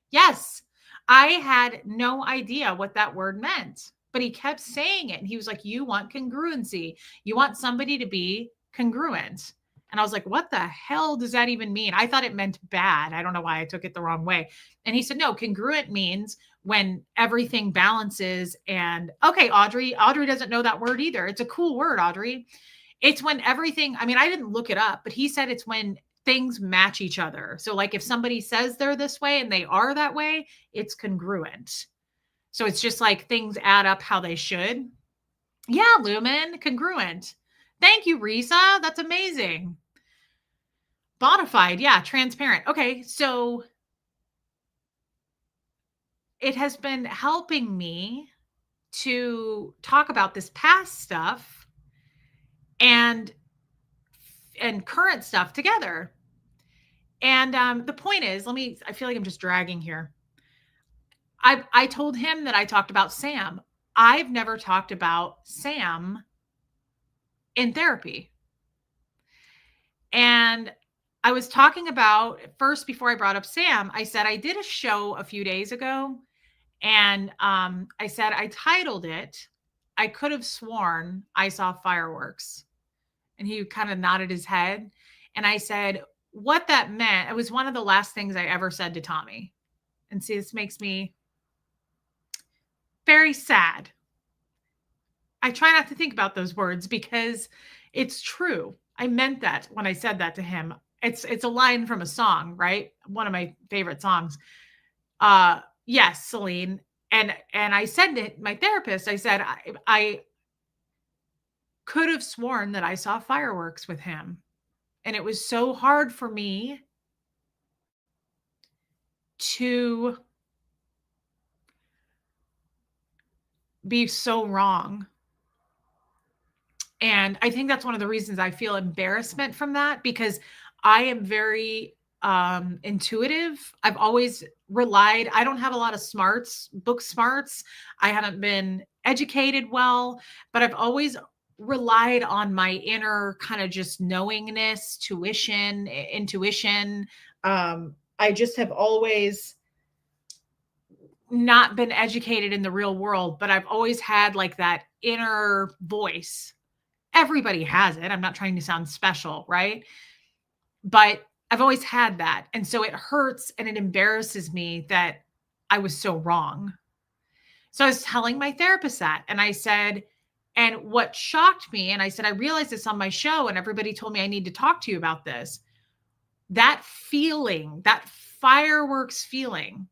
Speaker 1: Yes. I had no idea what that word meant, but he kept saying it. And he was like, you want congruency. You want somebody to be congruent. And I was like, what the hell does that even mean? I thought it meant bad. I don't know why I took it the wrong way. And he said, no, congruent means when everything balances. And okay, Audrey doesn't know that word either. It's a cool word, Audrey. It's when everything, I mean, I didn't look it up, but he said it's when things match each other. So like if somebody says they're this way and they are that way, it's congruent. So it's just like things add up how they should. Yeah, Lumen, congruent. Thank you, Risa. That's amazing. Bonafide, yeah, transparent. Okay, so it has been helping me to talk about this past stuff and current stuff together. And the point is, I feel like I'm just dragging here. I told him that I talked about Sam. I've never talked about Sam in therapy. And I was talking about first, before I brought up Sam, I said, I did a show a few days ago. And I said, I titled it, I could have sworn I saw fireworks. And he kind of nodded his head. And I said, what that meant, it was one of the last things I ever said to Tommy. And see, this makes me very sad. I try not to think about those words because it's true. I meant that when I said that to him. It's a line from a song, right? One of my favorite songs. Yes, Celine. And I said to my therapist, I said, I could have sworn that I saw fireworks with him. And it was so hard for me to be so wrong. And I think that's one of the reasons I feel embarrassment from that, because I am very intuitive. I've always relied, I don't have a lot of book smarts. I haven't been educated well, but I've always relied on my inner kind of just knowingness, intuition. I just have always not been educated in the real world, but I've always had like that inner voice. Everybody has it. I'm not trying to sound special, right? But I've always had that. And so it hurts and it embarrasses me that I was so wrong. So I was telling my therapist that, and I said, and what shocked me, and I said, I realized this on my show, and everybody told me I need to talk to you about this. That feeling, that fireworks feeling.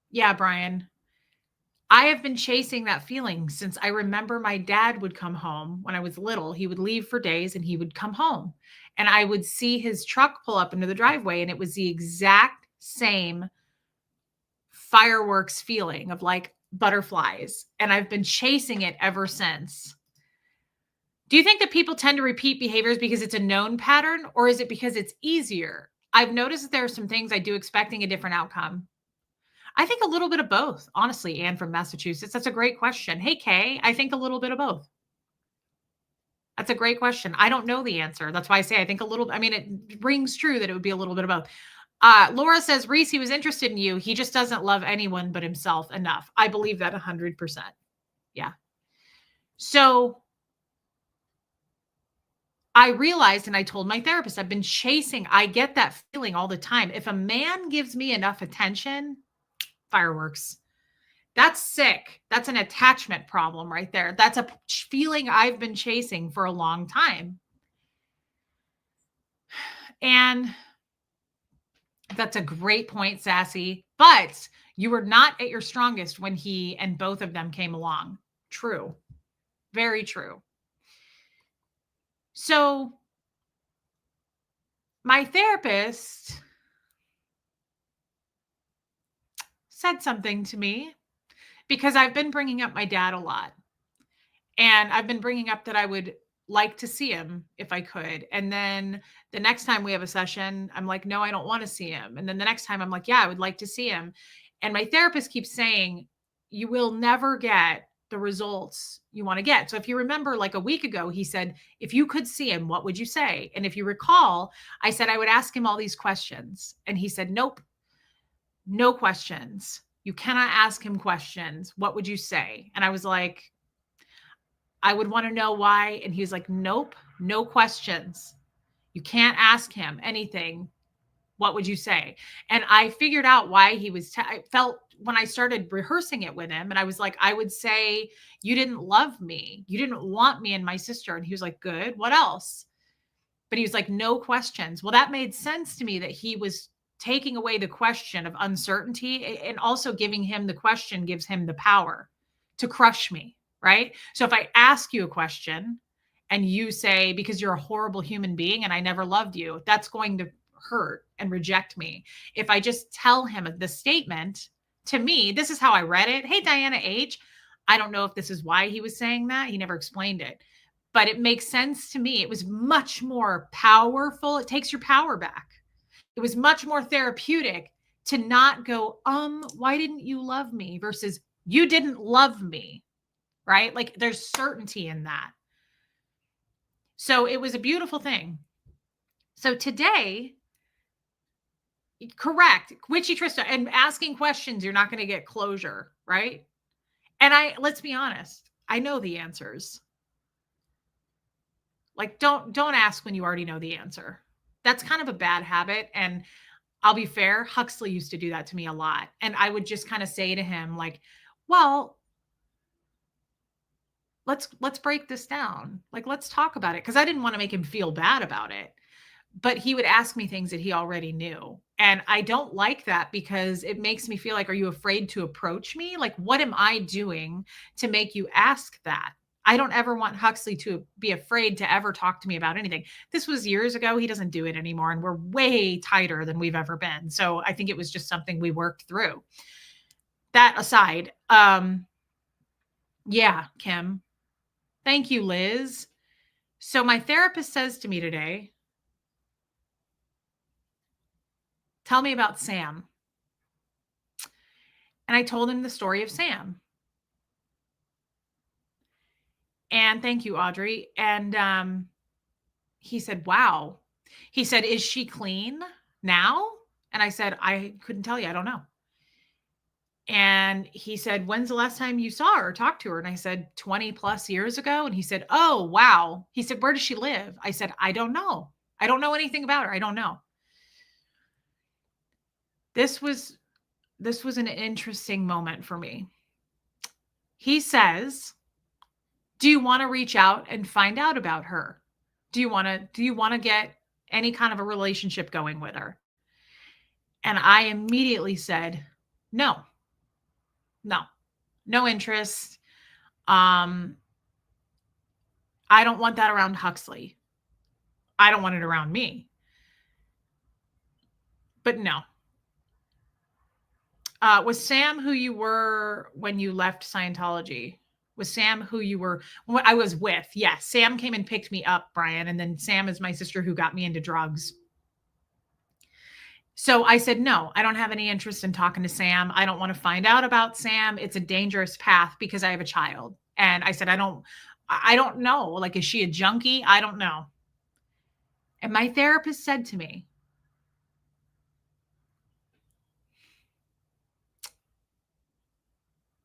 Speaker 1: Yeah, Brian, I have been chasing that feeling since I remember my dad would come home when I was little. He would leave for days and he would come home. And I would see his truck pull up into the driveway, and it was the exact same fireworks feeling of like butterflies. And I've been chasing it ever since. Do you think that people tend to repeat behaviors because it's a known pattern, or is it because it's easier? I've noticed that there are some things I do expecting a different outcome. I think a little bit of both, honestly. Anne from Massachusetts. That's a great question. Hey, Kay, I think a little bit of both. That's a great question. I don't know the answer. That's why I say I think a little. I mean, it rings true that it would be a little bit of both. Laura says, Reese, he was interested in you. He just doesn't love anyone but himself enough. I believe that 100%. Yeah. So I realized, and I told my therapist, I've been chasing, I get that feeling all the time. If a man gives me enough attention, fireworks. That's sick. That's an attachment problem right there. That's a feeling I've been chasing for a long time. And that's a great point, Sassy. But you were not at your strongest when he and both of them came along. True. Very true. So my therapist said something to me because I've been bringing up my dad a lot. And I've been bringing up that I would like to see him if I could. And then the next time we have a session, I'm like, no, I don't want to see him. And then the next time I'm like, yeah, I would like to see him. And my therapist keeps saying, you will never get the results you want to get. So if you remember, like a week ago, he said, if you could see him, what would you say? And if you recall, I said I would ask him all these questions. And he said, nope, no questions. You cannot ask him questions. What would you say? And I was like, I would want to know why. And he was like, nope, no questions. You can't ask him anything. What would you say? And I figured out why he was, I felt when I started rehearsing it with him, and I was like, I would say, you didn't love me. You didn't want me and my sister. And he was like, good. What else? But he was like, no questions. Well, that made sense to me that he was taking away the question of uncertainty, and also giving him the question gives him the power to crush me. Right. So if I ask you a question and you say, because you're a horrible human being and I never loved you, that's going to hurt and reject me. If I just tell him the statement, to me, this is how I read it. Hey, Diana H. I don't know if this is why he was saying that. He never explained it, but it makes sense to me. It was much more powerful. It takes your power back. It was much more therapeutic to not go, why didn't you love me? Versus you didn't love me. Right? Like there's certainty in that. So it was a beautiful thing. So today, correct, Witchy Trista, and asking questions, you're not going to get closure, right? And let's be honest, I know the answers. Like don't ask when you already know the answer. That's kind of a bad habit. And I'll be fair, Huxley used to do that to me a lot. And I would just kind of say to him like, well, let's break this down. Like, let's talk about it. Cause I didn't want to make him feel bad about it, but he would ask me things that he already knew. And I don't like that because it makes me feel like, are you afraid to approach me? Like, what am I doing to make you ask that? I don't ever want Huxley to be afraid to ever talk to me about anything. This was years ago. He doesn't do it anymore. And we're way tighter than we've ever been. So I think it was just something we worked through. That aside, yeah, Kim. Thank you, Liz. So my therapist says to me today, tell me about Sam. And I told him the story of Sam. And thank you, Audrey. And he said, wow. He said, is she clean now? And I said, I couldn't tell you. I don't know. And he said, when's the last time you saw her or talked to her? And I said, 20 plus years ago. And he said, oh, wow. He said, where does she live? I said, I don't know. I don't know anything about her. I don't know. This was an interesting moment for me. He says, do you want to reach out and find out about her? Do you want to get any kind of a relationship going with her? And I immediately said, no interest. I don't want that around Huxley. I don't want it around me. But no. Was Sam who you were when you left Scientology? Was Sam who you were when I was with? Yes. Sam came and picked me up, Brian. And then Sam is my sister who got me into drugs. So I said, no, I don't have any interest in talking to Sam. I don't want to find out about Sam. It's a dangerous path because I have a child. And I said, I don't know. Like, is she a junkie? I don't know. And my therapist said to me,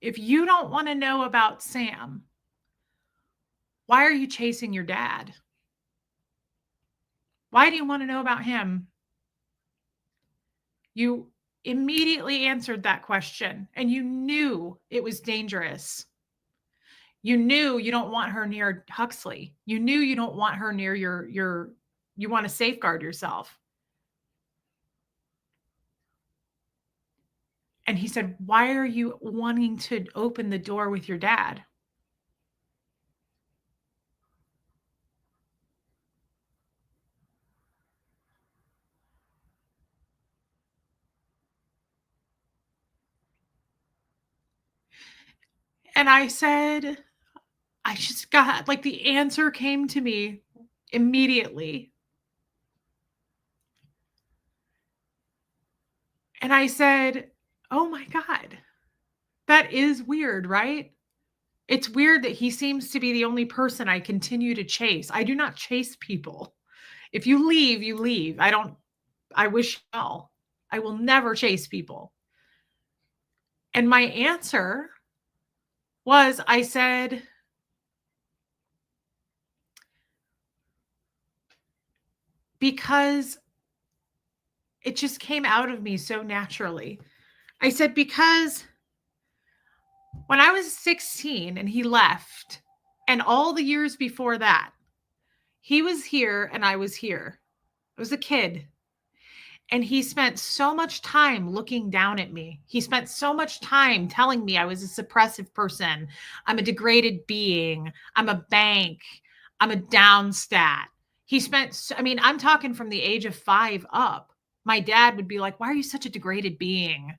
Speaker 1: if you don't want to know about Sam, why are you chasing your dad? Why do you want to know about him? You immediately answered that question and you knew it was dangerous. You knew you don't want her near Huxley. You knew you don't want her near you want to safeguard yourself. And he said, why are you wanting to open the door with your dad? And I said, I just got, like, the answer came to me immediately. And I said, oh my God, that is weird, right? It's weird that he seems to be the only person I continue to chase. I do not chase people. If you leave, you leave. I wish you well. I will never chase people. And my answer was, I said, because it just came out of me so naturally. I said, because when I was 16 and he left, and all the years before that, he was here and I was here. I was a kid. And he spent so much time looking down at me. He spent so much time telling me I was a suppressive person. I'm a degraded being. I'm a bank. I'm a downstat. I'm talking from the age of 5 up. My dad would be like, why are you such a degraded being?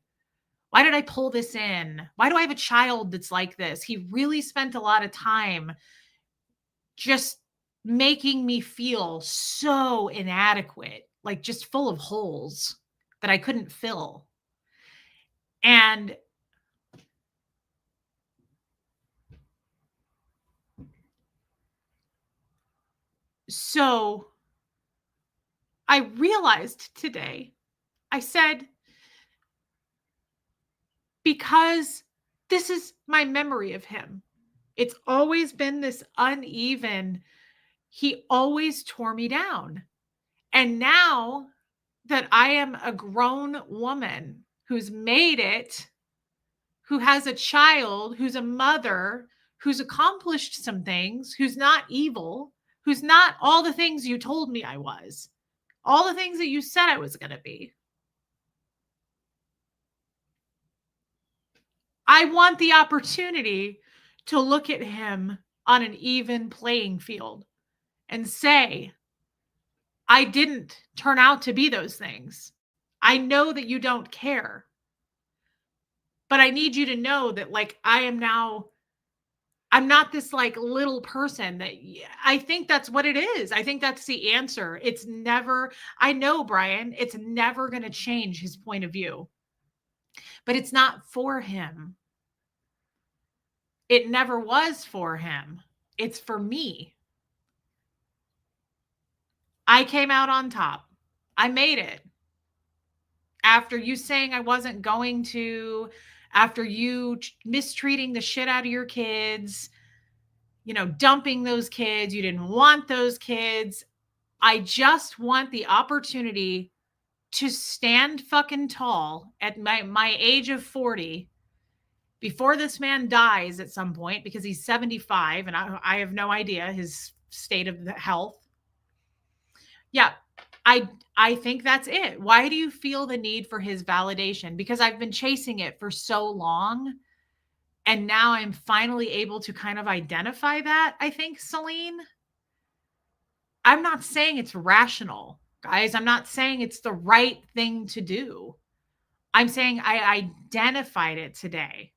Speaker 1: Why did I pull this in? Why do I have a child that's like this? He really spent a lot of time just making me feel so inadequate, like just full of holes that I couldn't fill. And so I realized today, I said, because this is my memory of him. It's always been this uneven. He always tore me down. And now that I am a grown woman who's made it, who has a child, who's a mother, who's accomplished some things, who's not evil, who's not all the things you told me I was, all the things that you said I was going to be. I want the opportunity to look at him on an even playing field and say, I didn't turn out to be those things. I know that you don't care. But I need you to know that, like, I'm not this like little person that I think that's what it is. I think that's the answer. It's never, I know, Brian, it's never going to change his point of view, but it's not for him. It never was for him. It's for me. I came out on top. I made it. After you saying I wasn't going to, after you mistreating the shit out of your kids, dumping those kids, you didn't want those kids. I just want the opportunity to stand fucking tall at my age of 40 before this man dies at some point, because he's 75 and I have no idea his state of health. Yeah, I think that's it. Why do you feel the need for his validation? Because I've been chasing it for so long. And now I'm finally able to kind of identify that, I think, Celine. I'm not saying it's rational, guys. I'm not saying it's the right thing to do. I'm saying I identified it today.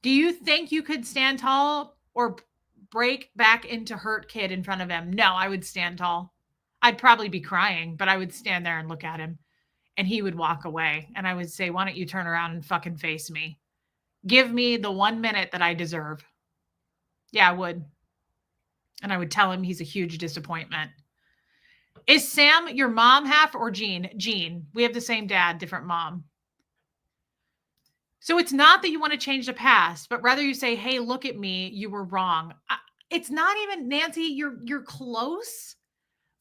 Speaker 1: Do you think you could stand tall or break back into hurt kid in front of him? No, I would stand tall. I'd probably be crying, but I would stand there and look at him and he would walk away. And I would say, why don't you turn around and fucking face me? Give me the 1 minute that I deserve. Yeah, I would. And I would tell him he's a huge disappointment. Is Sam your mom half or Jean? Jean. We have the same dad, different mom. So it's not that you want to change the past, but rather you say, hey, look at me. You were wrong. It's not even, Nancy, you're close,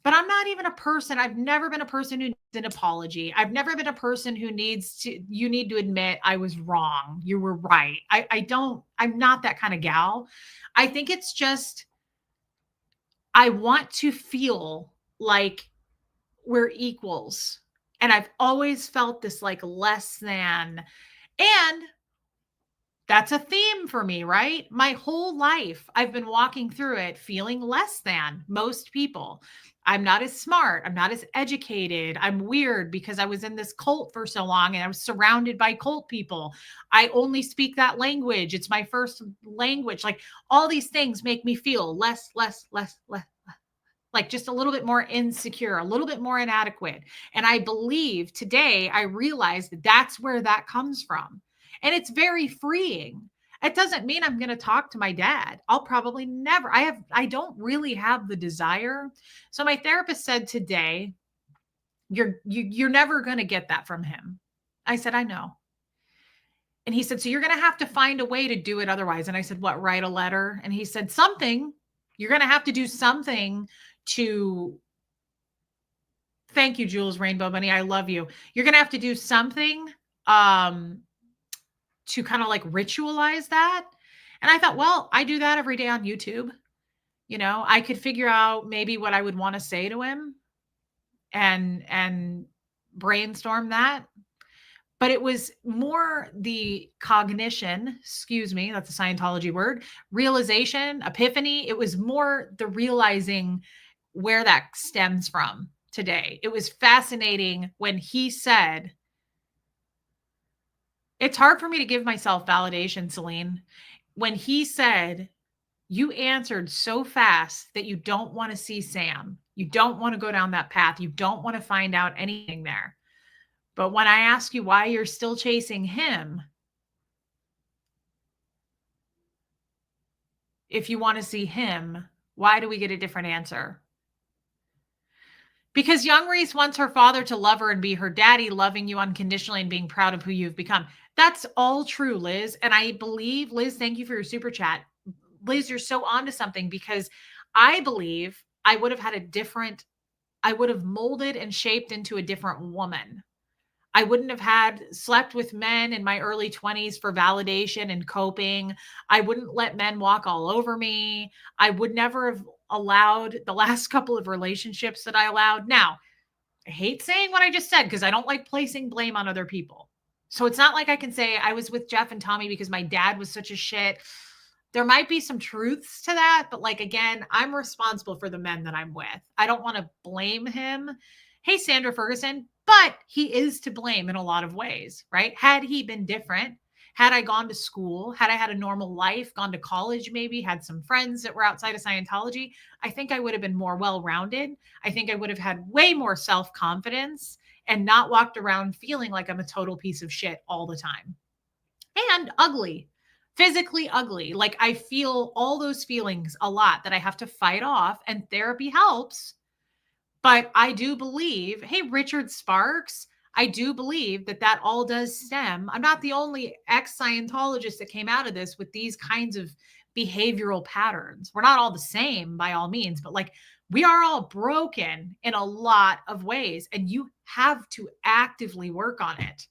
Speaker 1: but I'm not even a person. I've never been a person who needs an apology. I've never been a person who you need to admit I was wrong. You were right. I'm not that kind of gal. I think it's just, I want to feel like we're equals. And I've always felt this like less than. And that's a theme for me, right? My whole life, I've been walking through it feeling less than most people. I'm not as smart. I'm not as educated. I'm weird because I was in this cult for so long and I was surrounded by cult people. I only speak that language. It's my first language. Like all these things make me feel less, like just a little bit more insecure, a little bit more inadequate. And I believe today I realize that that's where that comes from. And it's very freeing. It doesn't mean I'm going to talk to my dad. I'll probably never. I don't really have the desire. So my therapist said today, you're never going to get that from him. I said, I know. And he said, so you're going to have to find a way to do it otherwise. And I said, what, write a letter? And he said, something. You're going to have to do something to, thank you, Jules Rainbow Bunny. I love you. You're going to have to do something to kind of like ritualize that. And I thought, well, I do that every day on YouTube. I could figure out maybe what I would want to say to him and brainstorm that. But it was more the cognition, excuse me, that's a Scientology word, realization, epiphany. It was more the realizing where that stems from today. It was fascinating when he said, it's hard for me to give myself validation, Celine. When he said, you answered so fast that you don't want to see Sam. You don't want to go down that path. You don't want to find out anything there. But when I ask you why you're still chasing him, if you want to see him, why do we get a different answer? Because young Reese wants her father to love her and be her daddy, loving you unconditionally and being proud of who you've become. That's all true, Liz. And I believe, Liz, thank you for your super chat. Liz, you're so onto something, because I believe I would have molded and shaped into a different woman. I wouldn't have slept with men in my early 20s for validation and coping. I wouldn't let men walk all over me. I would never have allowed the last couple of relationships that I allowed. Now, I hate saying what I just said because I don't like placing blame on other people. So it's not like I can say I was with Jeff and Tommy because my dad was such a shit. There might be some truths to that, but like, again, I'm responsible for the men that I'm with. I don't want to blame him. Hey, Sandra Ferguson, but he is to blame in a lot of ways, right? Had he been different, had I gone to school, had I had a normal life, gone to college, maybe had some friends that were outside of Scientology, I think I would have been more well-rounded. I think I would have had way more self-confidence and not walked around feeling like I'm a total piece of shit all the time. And ugly. physically ugly. Like I feel all those feelings a lot that I have to fight off, and therapy helps. But I do believe, hey, Richard Sparks, I do believe that that all does stem. I'm not the only ex Scientologist that came out of this with these kinds of behavioral patterns. We're not all the same by all means, but like we are all broken in a lot of ways, and you have to actively work on it.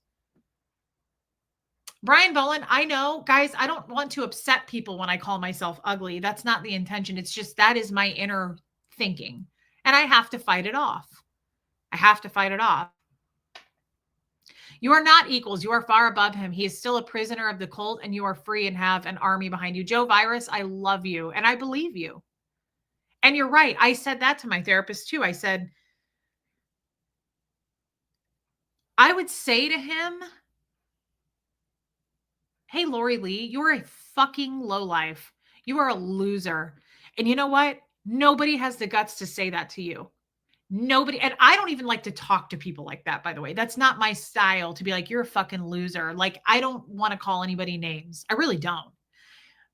Speaker 1: Brian Bowen, I know, guys, I don't want to upset people when I call myself ugly. That's not the intention. It's just that is my inner thinking, and I have to fight it off. I have to fight it off. You are not equals. You are far above him. He is still a prisoner of the cult, and you are free and have an army behind you. Joe Virus, I love you, and I believe you. And you're right. I said that to my therapist too. I said, I would say to him, hey, Lori Lee, you're a fucking lowlife. You are a loser. And you know what? Nobody has the guts to say that to you. Nobody. And I don't even like to talk to people like that, by the way. That's not my style to be like, you're a fucking loser. Like, I don't want to call anybody names. I really don't.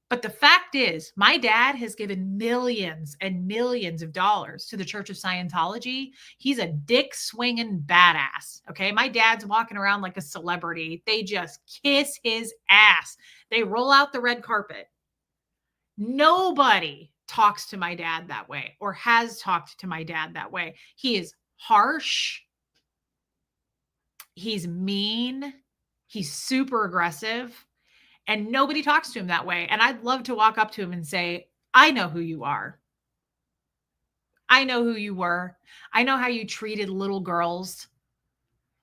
Speaker 1: But the fact is, my dad has given millions and millions of dollars to the Church of Scientology. He's a dick swinging badass. Okay. My dad's walking around like a celebrity. They just kiss his ass. They roll out the red carpet. Nobody talks to my dad that way or has talked to my dad that way. He is harsh. He's mean. He's super aggressive. And nobody talks to him that way. And I'd love to walk up to him and say, I know who you are. I know who you were. I know how you treated little girls.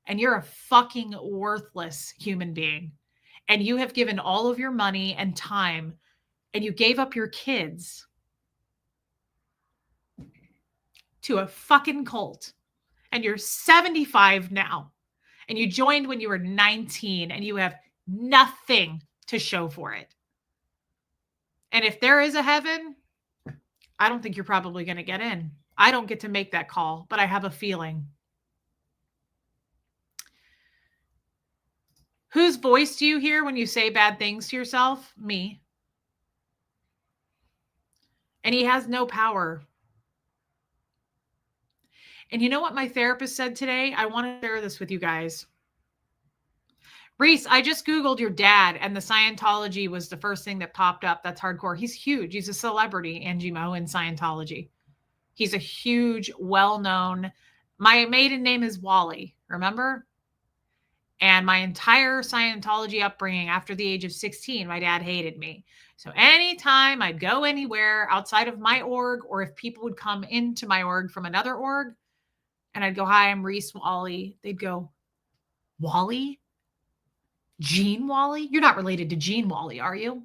Speaker 1: And you're a fucking worthless human being. And you have given all of your money and time, and you gave up your kids to a fucking cult. And you're 75 now. And you joined when you were 19, and you have nothing to show for it. And if there is a heaven, I don't think you're probably going to get in. I don't get to make that call, but I have a feeling. Whose voice do you hear when you say bad things to yourself? Me. And he has no power. And you know what my therapist said today? I want to share this with you guys. Reese, I just Googled your dad, and the Scientology was the first thing that popped up. That's hardcore. He's huge. He's a celebrity, Angie Mo, in Scientology. He's a huge, well-known. My maiden name is Wally, remember? And my entire Scientology upbringing after the age of 16, my dad hated me. So anytime I'd go anywhere outside of my org, or if people would come into my org from another org, and I'd go, hi, I'm Reese Wally, they'd go, Wally? Gene Wally? You're not related to Gene Wally, are you?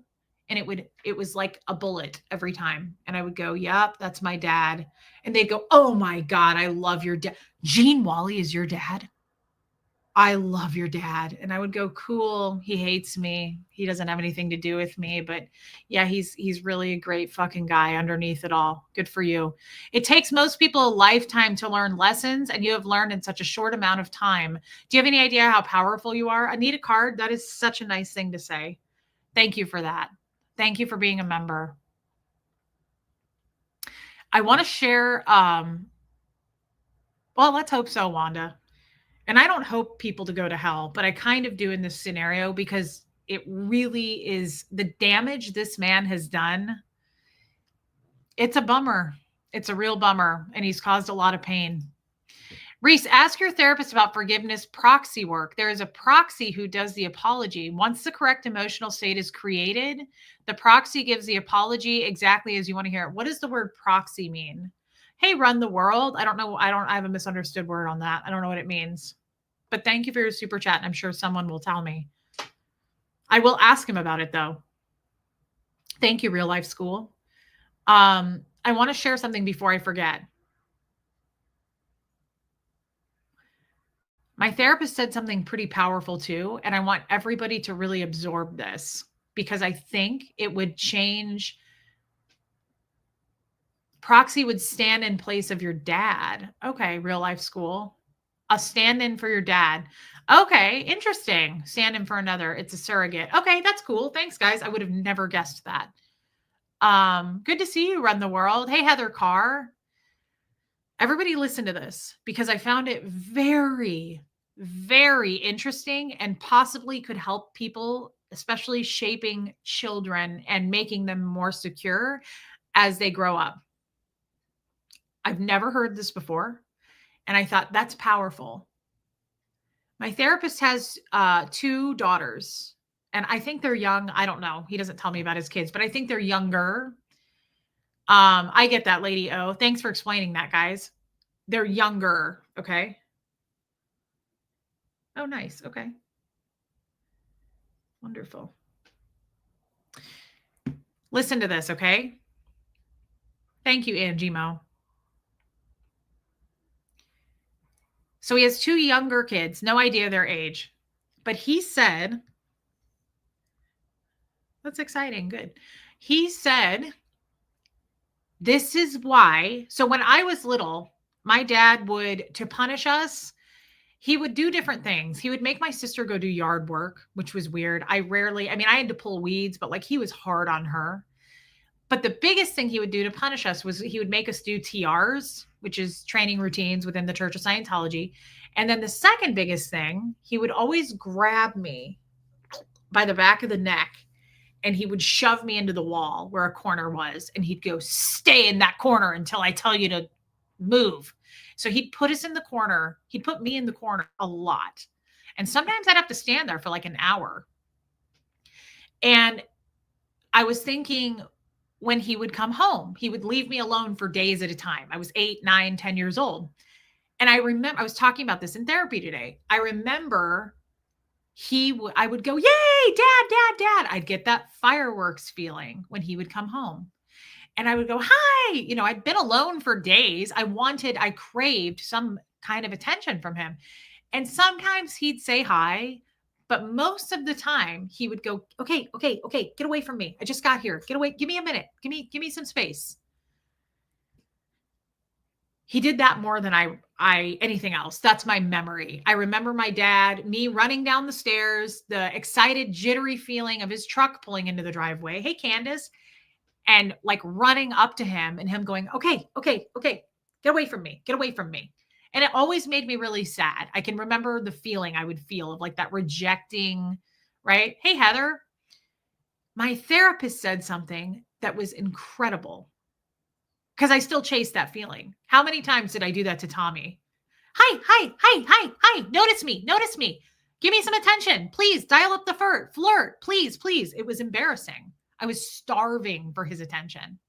Speaker 1: And it was like a bullet every time. And I would go, yep, that's my dad. And they'd go, oh my God, I love your dad. Gene Wally is your dad? I love your dad. And I would go, cool. He hates me. He doesn't have anything to do with me. But yeah, he's really a great fucking guy underneath it all. Good for you. It takes most people a lifetime to learn lessons, and you have learned in such a short amount of time. Do you have any idea how powerful you are? Anita Card, that is such a nice thing to say. Thank you for that. Thank you for being a member. I want to share, well, let's hope so, Wanda. And I don't hope people to go to hell, but I kind of do in this scenario, because it really is the damage this man has done. It's a bummer. It's a real bummer. And he's caused a lot of pain. Reese, ask your therapist about forgiveness proxy work. There is a proxy who does the apology. Once the correct emotional state is created, the proxy gives the apology exactly as you want to hear it. What does the word proxy mean? Hey, run the world. I don't know. I have a misunderstood word on that. I don't know what it means. But thank you for your super chat. And I'm sure someone will tell me. I will ask him about it, though. Thank you, Real Life School. I want to share something before I forget. My therapist said something pretty powerful too, and I want everybody to really absorb this, because I think it would change. Proxy would stand in place of your dad. Okay, Real Life School. A stand-in for your dad. Okay, interesting. Stand in for another. It's a surrogate. Okay, that's cool. Thanks, guys. I would have never guessed that. Good to see you, Run the World. Hey, Heather Carr. Everybody listen to this because I found it very, very interesting and possibly could help people, especially shaping children and making them more secure as they grow up. I've never heard this before, and I thought that's powerful. My therapist has 2 daughters, and I think they're young. I don't know. He doesn't tell me about his kids, but I think they're younger. I get that, Lady O. Thanks for explaining that, guys. They're younger. Okay. Oh, nice. Okay. Wonderful. Listen to this, okay? Thank you, Angie Mo. So he has 2 younger kids, no idea their age. But he said, that's exciting. Good. He said, this is why. So when I was little, my dad would, to punish us, he would do different things. He would make my sister go do yard work, which was weird. I had to pull weeds, but like he was hard on her. But the biggest thing he would do to punish us was he would make us do TRs, which is training routines within the Church of Scientology. And then the second biggest thing, he would always grab me by the back of the neck and he would shove me into the wall where a corner was. And he'd go, stay in that corner until I tell you to move. So he'd put us in the corner. He'd put me in the corner a lot. And sometimes I'd have to stand there for like an hour. And I was thinking, when he would come home, he would leave me alone for days at a time. I was 8, 9, 10 years old. And I remember, I was talking about this in therapy today. I remember I would go, yay, dad, dad, dad. I'd get that fireworks feeling when he would come home. And I would go, hi. I'd been alone for days. I craved some kind of attention from him. And sometimes he'd say hi. But most of the time he would go, okay, get away from me. I just got here. Get away. Give me a minute. Give me some space. He did that more than anything else. That's my memory. I remember my dad, me running down the stairs, the excited, jittery feeling of his truck pulling into the driveway. Hey, Candace. And like running up to him and him going, okay, get away from me. Get away from me. And it always made me really sad. I can remember the feeling I would feel of like that rejecting, right? Hey, Heather, my therapist said something that was incredible because I still chase that feeling. How many times did I do that to Tommy? Hi. Notice me. Give me some attention. Please dial up the flirt. Please. It was embarrassing. I was starving for his attention.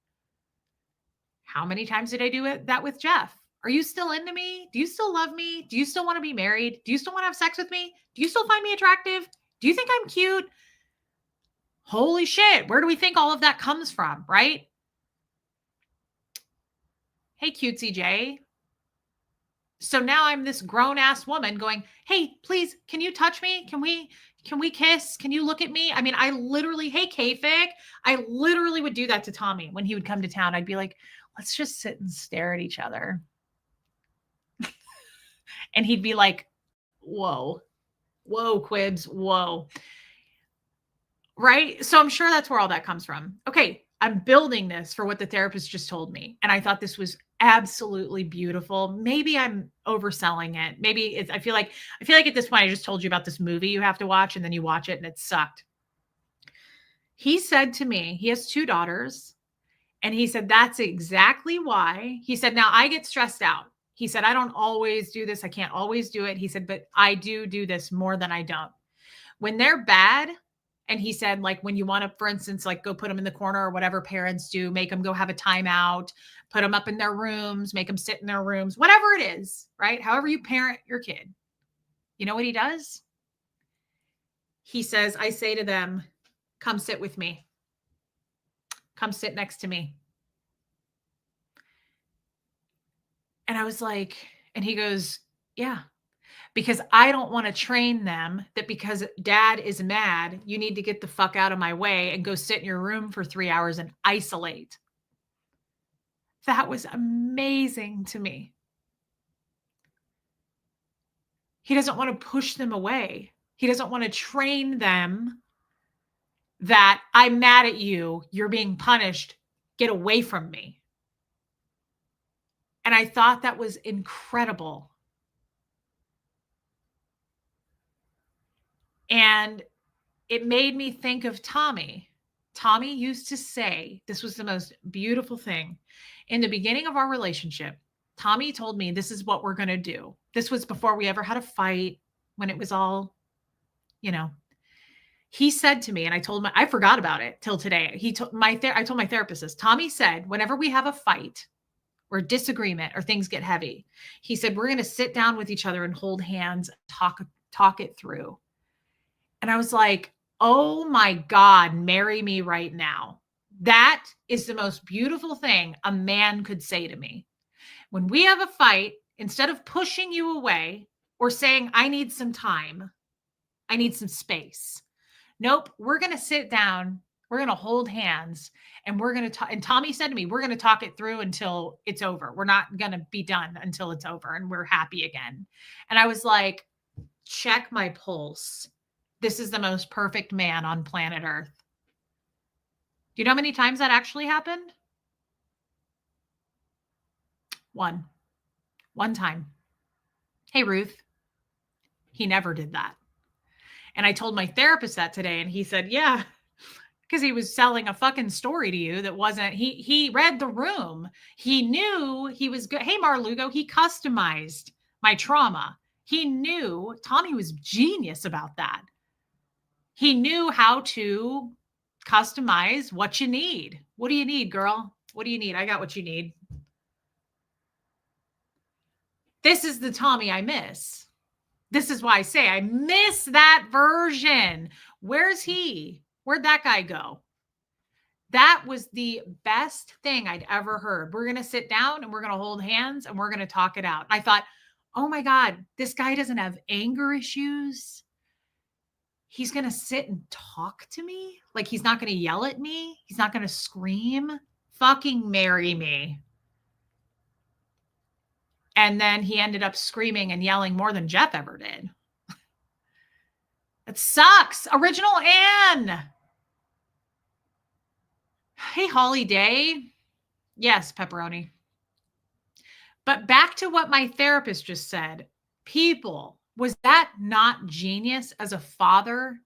Speaker 1: How many times did I do that with Jeff? Are you still into me? Do you still love me? Do you still want to be married? Do you still want to have sex with me? Do you still find me attractive? Do you think I'm cute? Holy shit. Where do we think all of that comes from, right? Hey, cutesy Jay. So now I'm this grown ass woman going, hey, please, can you touch me? Can we kiss? Can you look at me? I mean, I literally, hey, K-Fig, I literally would do that to Tommy when he would come to town. I'd be like, let's just sit and stare at each other. And he'd be like, whoa, Quibs, whoa. Right? So I'm sure that's where all that comes from. Okay, I'm building this for what the therapist just told me. And I thought this was absolutely beautiful. Maybe I'm overselling it. Maybe I feel like at this point, I just told you about this movie you have to watch and then you watch it and it sucked. He said to me, he has 2 daughters. And he said, that's exactly why. He said, now I get stressed out. He said, I don't always do this. I can't always do it. He said, but I do this more than I don't. When they're bad, and he said, like, when you want to, for instance, like go put them in the corner or whatever parents do, make them go have a timeout, put them up in their rooms, make them sit in their rooms, whatever it is, right? However you parent your kid. You know what he does? He says, I say to them, come sit with me. Come sit next to me. And I was like, and he goes, yeah, because I don't want to train them that because dad is mad, you need to get the fuck out of my way and go sit in your room for 3 hours and isolate. That was amazing to me. He doesn't want to push them away. He doesn't want to train them that I'm mad at you. You're being punished. Get away from me. And I thought that was incredible. And it made me think of Tommy. Tommy used to say, this was the most beautiful thing. In the beginning of our relationship, Tommy told me, this is what we're going to do. This was before we ever had a fight, when it was all, you know, he said to me, and I forgot about it till today. I told my therapist this. Tommy said, whenever we have a fight or disagreement or things get heavy, he said, we're going to sit down with each other and hold hands, talk it through. And I was like, oh my God, marry me right now. That is the most beautiful thing a man could say to me. When we have a fight, instead of pushing you away or saying, I need some time, I need some space. Nope, we're going to sit down, we're going to hold hands, and we're going to talk. And Tommy said to me, we're going to talk it through until it's over. We're not going to be done until it's over and we're happy again. And I was like, check my pulse. This is the most perfect man on planet Earth. Do you know how many times that actually happened? One time. Hey, Ruth. He never did that. And I told my therapist that today, and he said, yeah, because he was selling a fucking story to you that wasn't, he read the room. He knew he was good. Hey, Marlugo, he customized my trauma. He knew, Tommy was genius about that. He knew how to customize what you need. What do you need, girl? What do you need? I got what you need. This is the Tommy I miss. This is why I say I miss that version. Where's he? Where'd that guy go? That was the best thing I'd ever heard. We're going to sit down and we're going to hold hands and we're going to talk it out. I thought, oh my God, this guy doesn't have anger issues. He's going to sit and talk to me. Like, he's not going to yell at me. He's not going to scream. Fucking marry me. And then he ended up screaming and yelling more than Jeff ever did. It sucks. Original Anne. Hey, Holly Day. Yes, pepperoni. But back to what my therapist just said. People, was that not genius as a father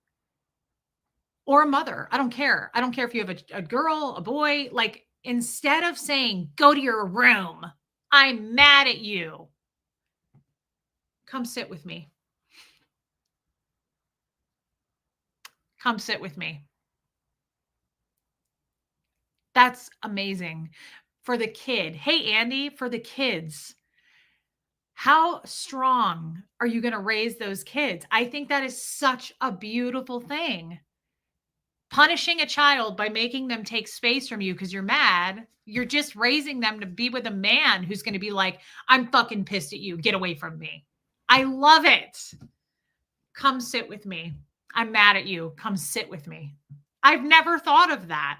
Speaker 1: or a mother? I don't care. I don't care if you have a girl, a boy. Like, instead of saying, go to your room, I'm mad at you. Come sit with me. Come sit with me. That's amazing for the kid. Hey, Andy, for the kids. How strong are you going to raise those kids? I think that is such a beautiful thing. Punishing a child by making them take space from you because you're mad, you're just raising them to be with a man who's going to be like, I'm fucking pissed at you. Get away from me. I love it. Come sit with me. I'm mad at you. Come sit with me. I've never thought of that.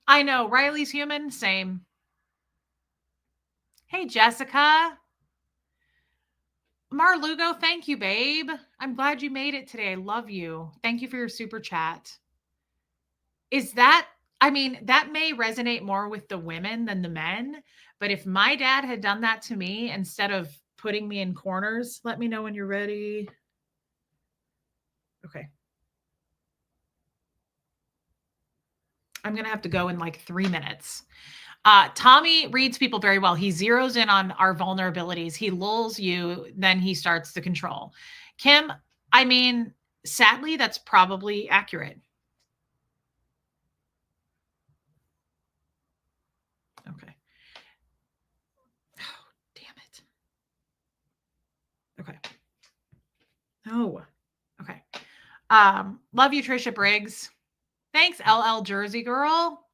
Speaker 1: I know. Riley's human. Same. Hey, Jessica. Marlugo, thank you, babe. I'm glad you made it today. I love you. Thank you for your super chat. That may resonate more with the women than the men, but if my dad had done that to me instead of putting me in corners, let me know when you're ready. Okay. I'm going to have to go in like 3 minutes. Tommy reads people very well. He zeroes in on our vulnerabilities. He lulls you, then he starts to control. Kim, sadly, that's probably accurate. Okay. Oh, damn it. Okay. Oh, okay. Love you, Trisha Briggs. Thanks, LL Jersey girl.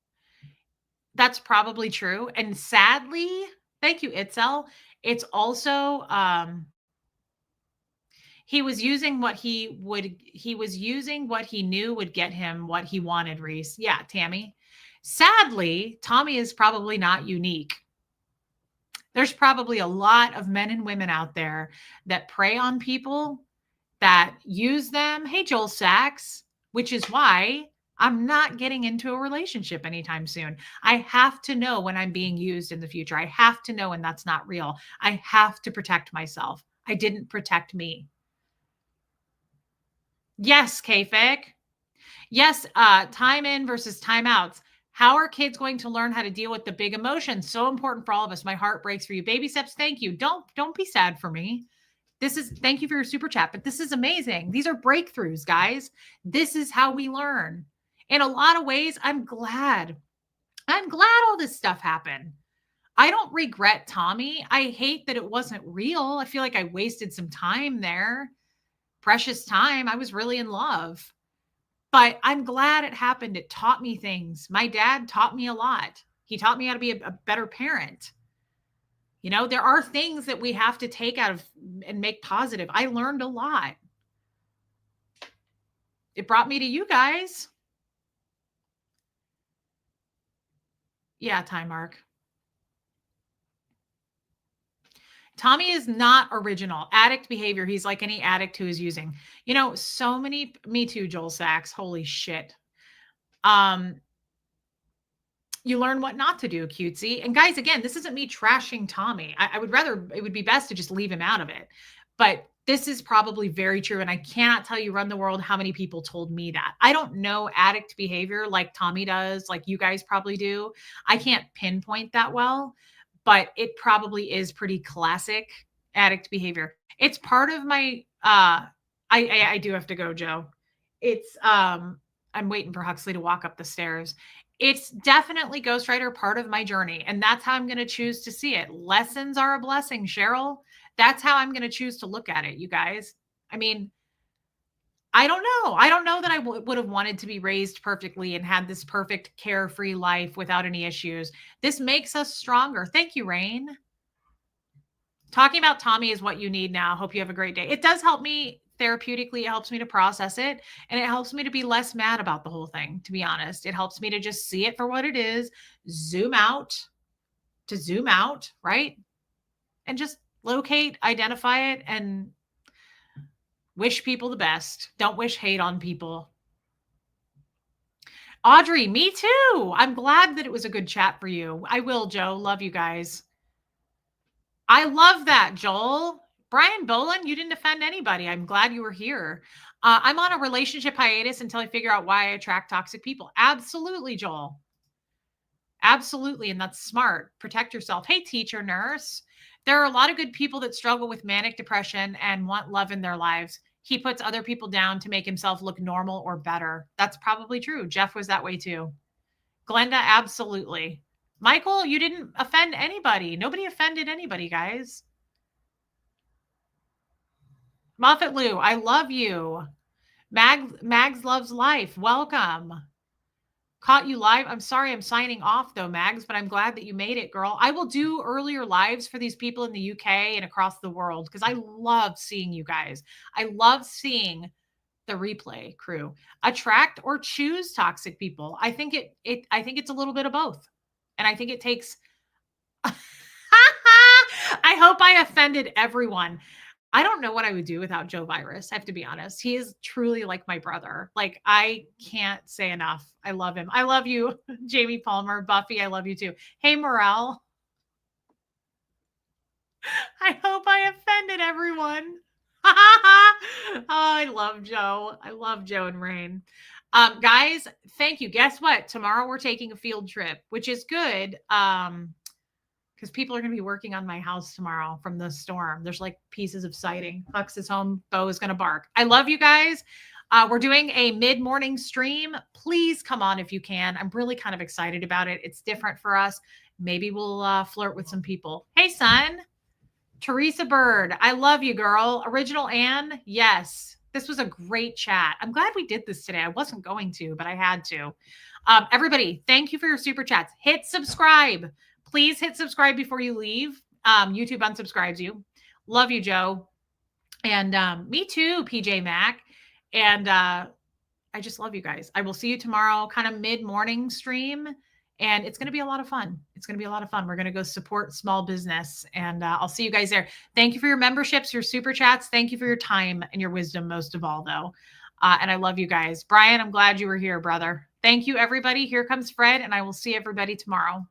Speaker 1: That's probably true. And sadly, thank you, Itzel. It's also, he was using what he knew would get him what he wanted, Reese. Yeah, Tammy. Sadly, Tommy is probably not unique. There's probably a lot of men and women out there that prey on people, that use them. Hey, Joel Sachs, which is why I'm not getting into a relationship anytime soon. I have to know when I'm being used in the future. I have to know when that's not real. I have to protect myself. I didn't protect me. Yes, Kafik. Yes, time in versus time outs. How are kids going to learn how to deal with the big emotions? So important for all of us. My heart breaks for you. Baby steps, thank you. Don't be sad for me. Thank you for your super chat, but this is amazing. These are breakthroughs, guys. This is how we learn. In a lot of ways, I'm glad. I'm glad all this stuff happened. I don't regret Tommy. I hate that it wasn't real. I feel like I wasted some time there. Precious time. I was really in love. But I'm glad it happened. It taught me things. My dad taught me a lot. He taught me how to be a better parent. You know, there are things that we have to take out of and make positive. I learned a lot. It brought me to you guys. Yeah, time mark. Tommy is not original. Addict behavior. He's like any addict who is using. You know, so many. Me too, Joel Sachs. Holy shit. You learn what not to do, cutesy. And guys, again, this isn't me trashing Tommy. I would rather, it would be best to just leave him out of it. But this is probably very true. And I cannot tell you, run the world, how many people told me that. I don't know addict behavior like Tommy does, like you guys probably do. I can't pinpoint that well, but it probably is pretty classic addict behavior. It's part of my, I do have to go, Joe. It's, I'm waiting for Huxley to walk up the stairs. It's definitely Ghostwriter part of my journey. And that's how I'm going to choose to see it. Lessons are a blessing, Cheryl. That's how I'm going to choose to look at it, you guys. I mean, I don't know. I don't know that I would have wanted to be raised perfectly and had this perfect carefree life without any issues. This makes us stronger. Thank you, Rain. Talking about Tommy is what you need now. Hope you have a great day. It does help me therapeutically. It helps me to process it. And it helps me to be less mad about the whole thing, to be honest. It helps me to just see it for what it is, zoom out, right? And just locate, identify it, and wish people the best. Don't wish hate on people. Audrey, me too. I'm glad that it was a good chat for you. I will, Joe. Love you guys. I love that, Joel. Brian Boland, you didn't offend anybody. I'm glad you were here. I'm on a relationship hiatus until I figure out why I attract toxic people. Absolutely, Joel. Absolutely. And that's smart. Protect yourself. Hey, teacher, nurse. There are a lot of good people that struggle with manic depression and want love in their lives. He puts other people down to make himself look normal or better. That's probably true. Jeff was that way too. Glenda, absolutely. Michael, you didn't offend anybody. Nobody offended anybody, guys. Moffat Lou, I love you. Mags loves life. Welcome. Caught you live. I'm sorry I'm signing off though, Mags, but I'm glad that you made it, girl. I will do earlier lives for these people in the UK and across the world because I love seeing you guys. I love seeing the replay crew attract or choose toxic people. I think I think it's a little bit of both. And I think it takes I hope I offended everyone. I don't know what I would do without Joe Virus. I have to be honest. He is truly like my brother. Like, I can't say enough. I love him. I love you, Jamie Palmer. Buffy, I love you too. Hey, Morel. I hope I offended everyone. Oh, I love Joe. I love Joe and Rain. Guys, thank you. Guess what? Tomorrow we're taking a field trip, which is good. Because people are going to be working on my house tomorrow from the storm. There's like pieces of siding. Hux is home. Bo is going to bark. I love you guys. We're doing a mid-morning stream. Please come on if you can. I'm really kind of excited about it. It's different for us. Maybe we'll flirt with some people. Hey, son. Teresa Bird. I love you, girl. Original Anne. Yes. This was a great chat. I'm glad we did this today. I wasn't going to, but I had to. Everybody, thank you for your super chats. Hit subscribe. Please hit subscribe before you leave. YouTube unsubscribes you. Love you, Joe. And me too, PJ Mac. And I just love you guys. I will see you tomorrow, kind of mid-morning stream. And it's going to be a lot of fun. It's going to be a lot of fun. We're going to go support small business, and I'll see you guys there. Thank you for your memberships, your super chats. Thank you for your time and your wisdom, most of all, though. And I love you guys. Brian, I'm glad you were here, brother. Thank you, everybody. Here comes Fred, and I will see everybody tomorrow.